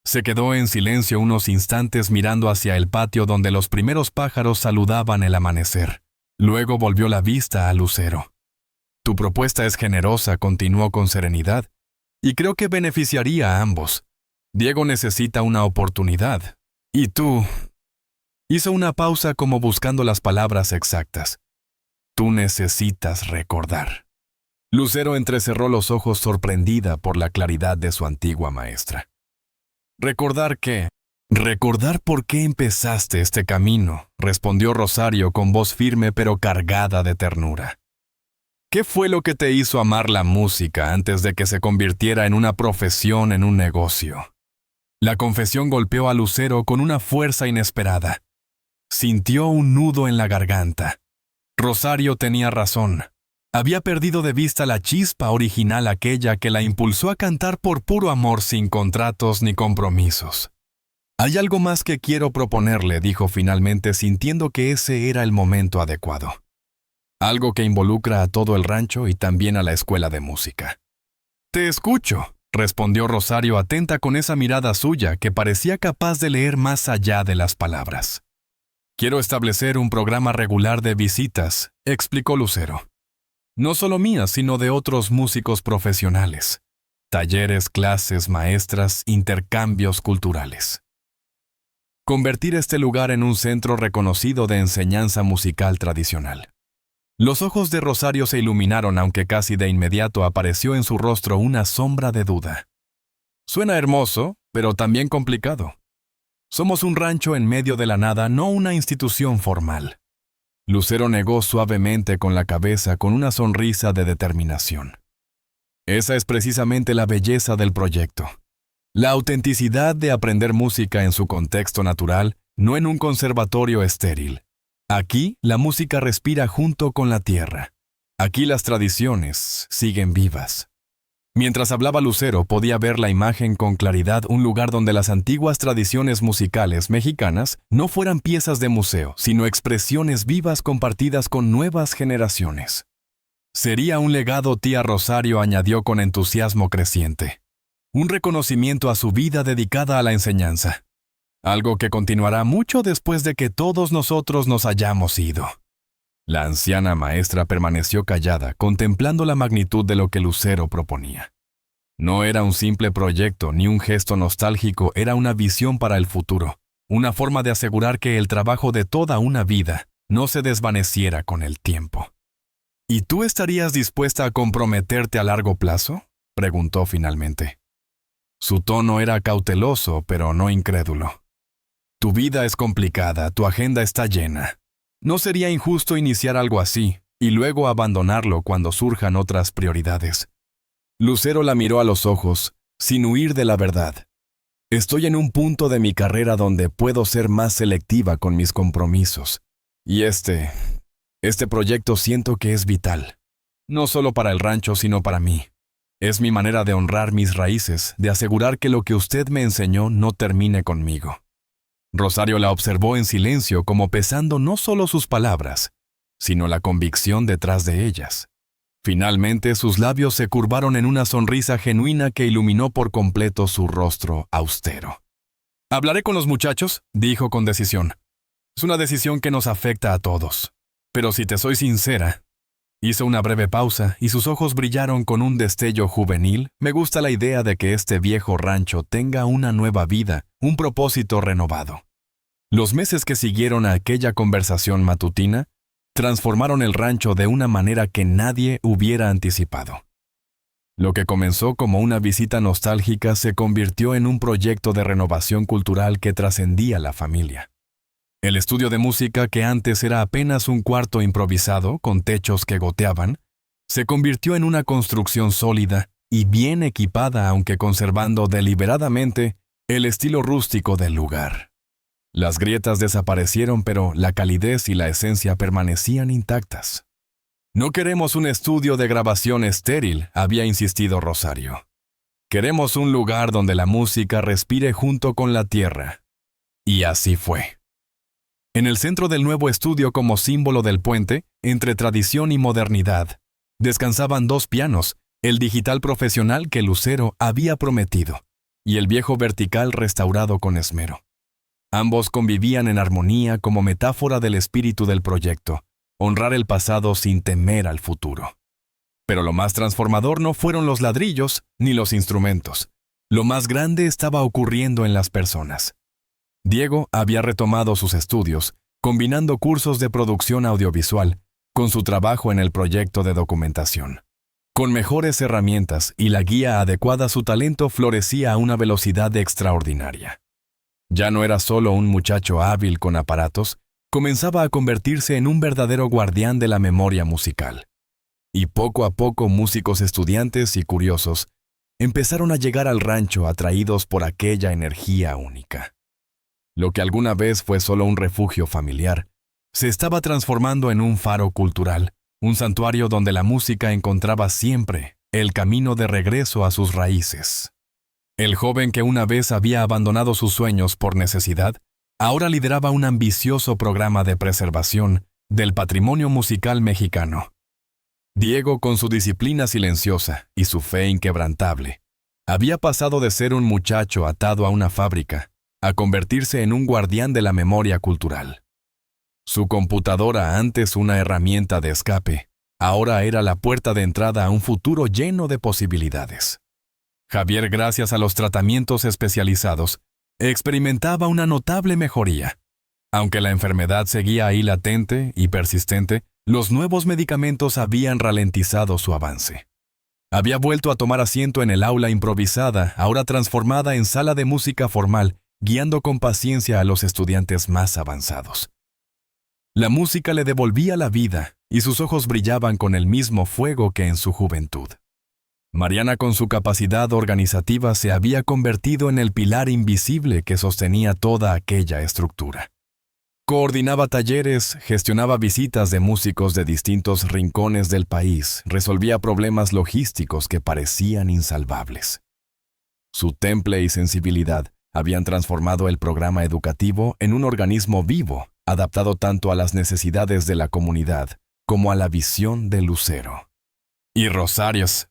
Se quedó en silencio unos instantes mirando hacia el patio donde los primeros pájaros saludaban el amanecer. Luego volvió la vista a Lucero. «Tu propuesta es generosa», continuó con serenidad, «y creo que beneficiaría a ambos. Diego necesita una oportunidad. Y tú...» Hizo una pausa como buscando las palabras exactas. «Tú necesitas recordar». Lucero entrecerró los ojos sorprendida por la claridad de su antigua maestra. «¿Recordar qué?» «Recordar por qué empezaste este camino», respondió Rosario con voz firme pero cargada de ternura. «¿Qué fue lo que te hizo amar la música antes de que se convirtiera en una profesión, en un negocio?» La confesión golpeó a Lucero con una fuerza inesperada. Sintió un nudo en la garganta. Rosario tenía razón. Había perdido de vista la chispa original, aquella que la impulsó a cantar por puro amor, sin contratos ni compromisos. «Hay algo más que quiero proponerle», dijo finalmente, sintiendo que ese era el momento adecuado. «Algo que involucra a todo el rancho y también a la escuela de música». «Te escucho», respondió Rosario, atenta con esa mirada suya que parecía capaz de leer más allá de las palabras. «Quiero establecer un programa regular de visitas», explicó Lucero. «No solo mías, sino de otros músicos profesionales. Talleres, clases, maestras, intercambios culturales. Convertir este lugar en un centro reconocido de enseñanza musical tradicional». Los ojos de Rosario se iluminaron, aunque casi de inmediato apareció en su rostro una sombra de duda. «Suena hermoso, pero también complicado. Somos un rancho en medio de la nada, no una institución formal. Lucero negó suavemente con la cabeza con una sonrisa de determinación. Esa es precisamente la belleza del proyecto. La autenticidad de aprender música en su contexto natural, no en un conservatorio estéril. Aquí, la música respira junto con la tierra. Aquí las tradiciones siguen vivas. Mientras hablaba Lucero, podía ver la imagen con claridad, un lugar donde las antiguas tradiciones musicales mexicanas no fueran piezas de museo, sino expresiones vivas compartidas con nuevas generaciones. Sería un legado, tía Rosario añadió con entusiasmo creciente. Un reconocimiento a su vida dedicada a la enseñanza. Algo que continuará mucho después de que todos nosotros nos hayamos ido. La anciana maestra permaneció callada, contemplando la magnitud de lo que Lucero proponía. No era un simple proyecto ni un gesto nostálgico, era una visión para el futuro, una forma de asegurar que el trabajo de toda una vida no se desvaneciera con el tiempo. ¿Y tú estarías dispuesta a comprometerte a largo plazo?, preguntó finalmente. Su tono era cauteloso, pero no incrédulo. Tu vida es complicada, tu agenda está llena. No sería injusto iniciar algo así y luego abandonarlo cuando surjan otras prioridades. Lucero la miró a los ojos, sin huir de la verdad. Estoy en un punto de mi carrera donde puedo ser más selectiva con mis compromisos. Y este proyecto siento que es vital. No solo para el rancho, sino para mí. Es mi manera de honrar mis raíces, de asegurar que lo que usted me enseñó no termine conmigo. Rosario la observó en silencio, como pesando no solo sus palabras, sino la convicción detrás de ellas. Finalmente sus labios se curvaron en una sonrisa genuina que iluminó por completo su rostro austero. «Hablaré con los muchachos», dijo con decisión. «Es una decisión que nos afecta a todos. Pero si te soy sincera», hizo una breve pausa y sus ojos brillaron con un destello juvenil, «me gusta la idea de que este viejo rancho tenga una nueva vida, un propósito renovado». Los meses que siguieron a aquella conversación matutina transformaron el rancho de una manera que nadie hubiera anticipado. Lo que comenzó como una visita nostálgica se convirtió en un proyecto de renovación cultural que trascendía la familia. El estudio de música, que antes era apenas un cuarto improvisado con techos que goteaban, se convirtió en una construcción sólida y bien equipada, aunque conservando deliberadamente el estilo rústico del lugar. Las grietas desaparecieron, pero la calidez y la esencia permanecían intactas. «No queremos un estudio de grabación estéril», había insistido Rosario. «Queremos un lugar donde la música respire junto con la tierra». Y así fue. En el centro del nuevo estudio, como símbolo del puente entre tradición y modernidad, descansaban dos pianos, el digital profesional que Lucero había prometido y el viejo vertical restaurado con esmero. Ambos convivían en armonía como metáfora del espíritu del proyecto, honrar el pasado sin temer al futuro. Pero lo más transformador no fueron los ladrillos ni los instrumentos. Lo más grande estaba ocurriendo en las personas. Diego había retomado sus estudios, combinando cursos de producción audiovisual con su trabajo en el proyecto de documentación. Con mejores herramientas y la guía adecuada, su talento florecía a una velocidad extraordinaria. Ya no era solo un muchacho hábil con aparatos, comenzaba a convertirse en un verdadero guardián de la memoria musical. Y poco a poco músicos estudiantes y curiosos empezaron a llegar al rancho atraídos por aquella energía única. Lo que alguna vez fue solo un refugio familiar, se estaba transformando en un faro cultural, un santuario donde la música encontraba siempre el camino de regreso a sus raíces. El joven que una vez había abandonado sus sueños por necesidad, ahora lideraba un ambicioso programa de preservación del patrimonio musical mexicano. Diego, con su disciplina silenciosa y su fe inquebrantable, había pasado de ser un muchacho atado a una fábrica a convertirse en un guardián de la memoria cultural. Su computadora, antes una herramienta de escape, ahora era la puerta de entrada a un futuro lleno de posibilidades. Javier, gracias a los tratamientos especializados, experimentaba una notable mejoría. Aunque la enfermedad seguía ahí latente y persistente, los nuevos medicamentos habían ralentizado su avance. Había vuelto a tomar asiento en el aula improvisada, ahora transformada en sala de música formal, guiando con paciencia a los estudiantes más avanzados. La música le devolvía la vida y sus ojos brillaban con el mismo fuego que en su juventud. Mariana, con su capacidad organizativa, se había convertido en el pilar invisible que sostenía toda aquella estructura. Coordinaba talleres, gestionaba visitas de músicos de distintos rincones del país, resolvía problemas logísticos que parecían insalvables. Su temple y sensibilidad habían transformado el programa educativo en un organismo vivo, adaptado tanto a las necesidades de la comunidad como a la visión de Lucero. Y Rosarios,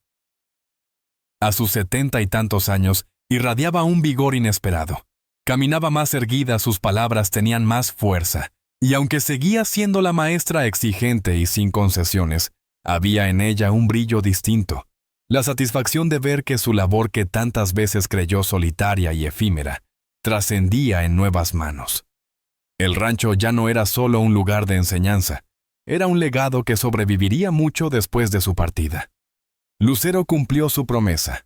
a sus 70 y tantos años, irradiaba un vigor inesperado. Caminaba más erguida, sus palabras tenían más fuerza, y aunque seguía siendo la maestra exigente y sin concesiones, había en ella un brillo distinto, la satisfacción de ver que su labor, que tantas veces creyó solitaria y efímera, trascendía en nuevas manos. El rancho ya no era solo un lugar de enseñanza, era un legado que sobreviviría mucho después de su partida. Lucero cumplió su promesa.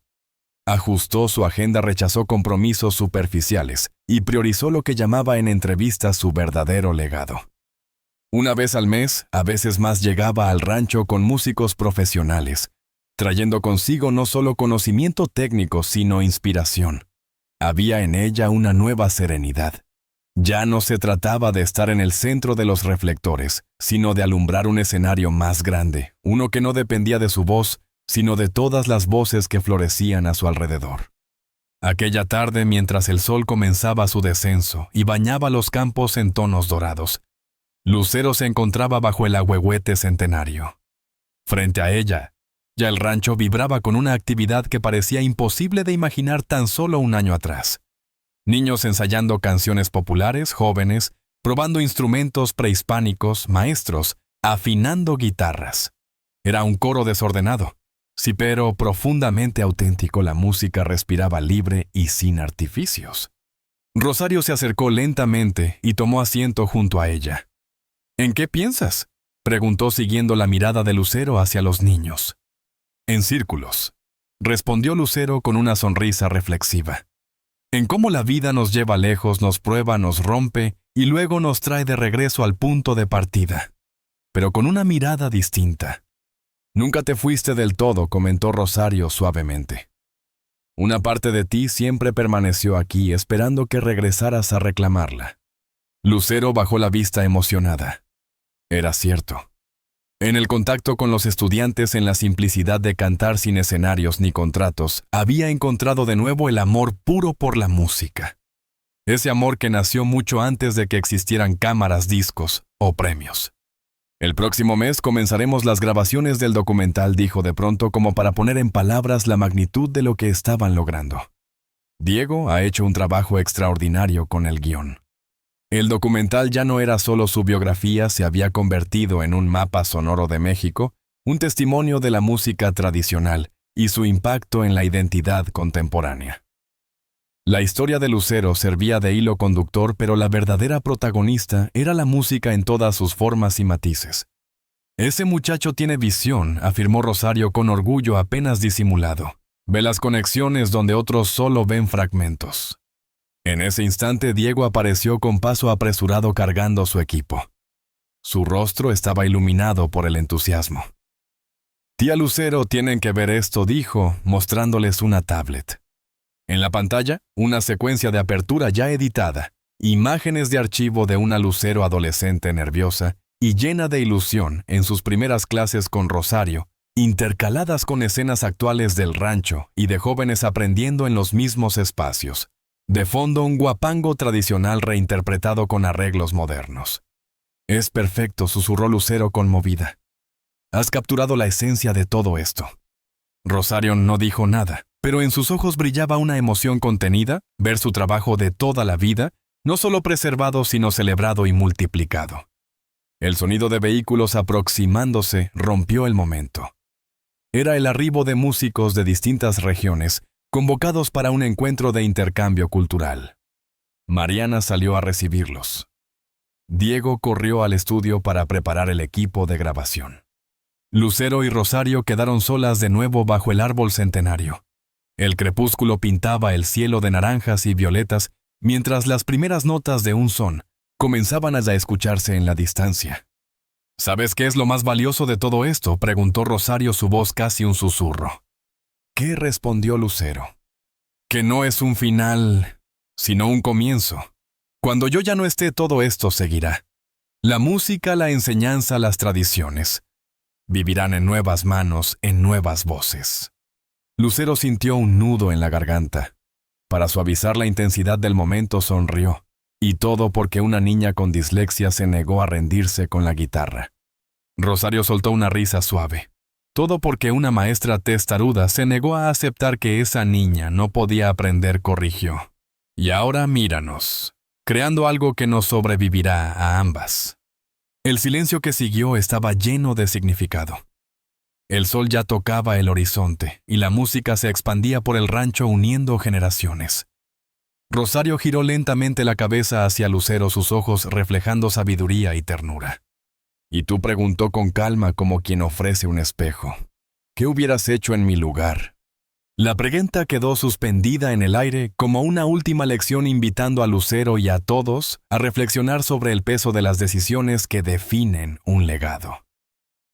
Ajustó su agenda, rechazó compromisos superficiales y priorizó lo que llamaba en entrevistas su verdadero legado. Una vez al mes, a veces más, llegaba al rancho con músicos profesionales, trayendo consigo no solo conocimiento técnico, sino inspiración. Había en ella una nueva serenidad. Ya no se trataba de estar en el centro de los reflectores, sino de alumbrar un escenario más grande, uno que no dependía de su voz, sino de todas las voces que florecían a su alrededor. Aquella tarde, mientras el sol comenzaba su descenso y bañaba los campos en tonos dorados, Lucero se encontraba bajo el ahuehuete centenario. Frente a ella, ya el rancho vibraba con una actividad que parecía imposible de imaginar tan solo un año atrás. Niños ensayando canciones populares, jóvenes, probando instrumentos prehispánicos, maestros, afinando guitarras. Era un coro desordenado. Sí, pero profundamente auténtico. La música respiraba libre y sin artificios. Rosario se acercó lentamente y tomó asiento junto a ella. ¿En qué piensas?, preguntó siguiendo la mirada de Lucero hacia los niños. En círculos, respondió Lucero con una sonrisa reflexiva. En cómo la vida nos lleva lejos, nos prueba, nos rompe y luego nos trae de regreso al punto de partida, pero con una mirada distinta. Nunca te fuiste del todo, comentó Rosario suavemente. Una parte de ti siempre permaneció aquí, esperando que regresaras a reclamarla. Lucero bajó la vista emocionada. Era cierto. En el contacto con los estudiantes, en la simplicidad de cantar sin escenarios ni contratos, había encontrado de nuevo el amor puro por la música. Ese amor que nació mucho antes de que existieran cámaras, discos o premios. El próximo mes comenzaremos las grabaciones del documental, dijo de pronto, como para poner en palabras la magnitud de lo que estaban logrando. Diego ha hecho un trabajo extraordinario con el guión. El documental ya no era solo su biografía, se había convertido en un mapa sonoro de México, un testimonio de la música tradicional y su impacto en la identidad contemporánea. La historia de Lucero servía de hilo conductor, pero la verdadera protagonista era la música en todas sus formas y matices. Ese muchacho tiene visión, afirmó Rosario con orgullo apenas disimulado. Ve las conexiones donde otros solo ven fragmentos. En ese instante, Diego apareció con paso apresurado cargando su equipo. Su rostro estaba iluminado por el entusiasmo. Tía Lucero, tienen que ver esto, dijo, mostrándoles una tablet. En la pantalla, una secuencia de apertura ya editada, imágenes de archivo de una Lucero adolescente nerviosa y llena de ilusión en sus primeras clases con Rosario, intercaladas con escenas actuales del rancho y de jóvenes aprendiendo en los mismos espacios. De fondo, un guapango tradicional reinterpretado con arreglos modernos. Es perfecto, susurró Lucero conmovida. Has capturado la esencia de todo esto. Rosario no dijo nada, pero en sus ojos brillaba una emoción contenida, ver su trabajo de toda la vida, no solo preservado, sino celebrado y multiplicado. El sonido de vehículos aproximándose rompió el momento. Era el arribo de músicos de distintas regiones, convocados para un encuentro de intercambio cultural. Mariana salió a recibirlos. Diego corrió al estudio para preparar el equipo de grabación. Lucero y Rosario quedaron solas de nuevo bajo el árbol centenario. El crepúsculo pintaba el cielo de naranjas y violetas mientras las primeras notas de un son comenzaban a escucharse en la distancia. ¿Sabes qué es lo más valioso de todo esto?, preguntó Rosario, su voz casi un susurro. ¿Qué?, respondió Lucero. Que no es un final, sino un comienzo. Cuando yo ya no esté, todo esto seguirá. La música, la enseñanza, las tradiciones vivirán en nuevas manos, en nuevas voces. Lucero sintió un nudo en la garganta. Para suavizar la intensidad del momento sonrió, y todo porque una niña con dislexia se negó a rendirse con la guitarra. Rosario soltó una risa suave. Todo porque una maestra testaruda se negó a aceptar que esa niña no podía aprender, corrigió. Y ahora míranos, creando algo que nos sobrevivirá a ambas. El silencio que siguió estaba lleno de significado. El sol ya tocaba el horizonte y la música se expandía por el rancho uniendo generaciones. Rosario giró lentamente la cabeza hacia Lucero, sus ojos reflejando sabiduría y ternura. Y tú, preguntó con calma como quien ofrece un espejo. ¿Qué hubieras hecho en mi lugar? La pregunta quedó suspendida en el aire como una última lección, invitando a Lucero y a todos a reflexionar sobre el peso de las decisiones que definen un legado.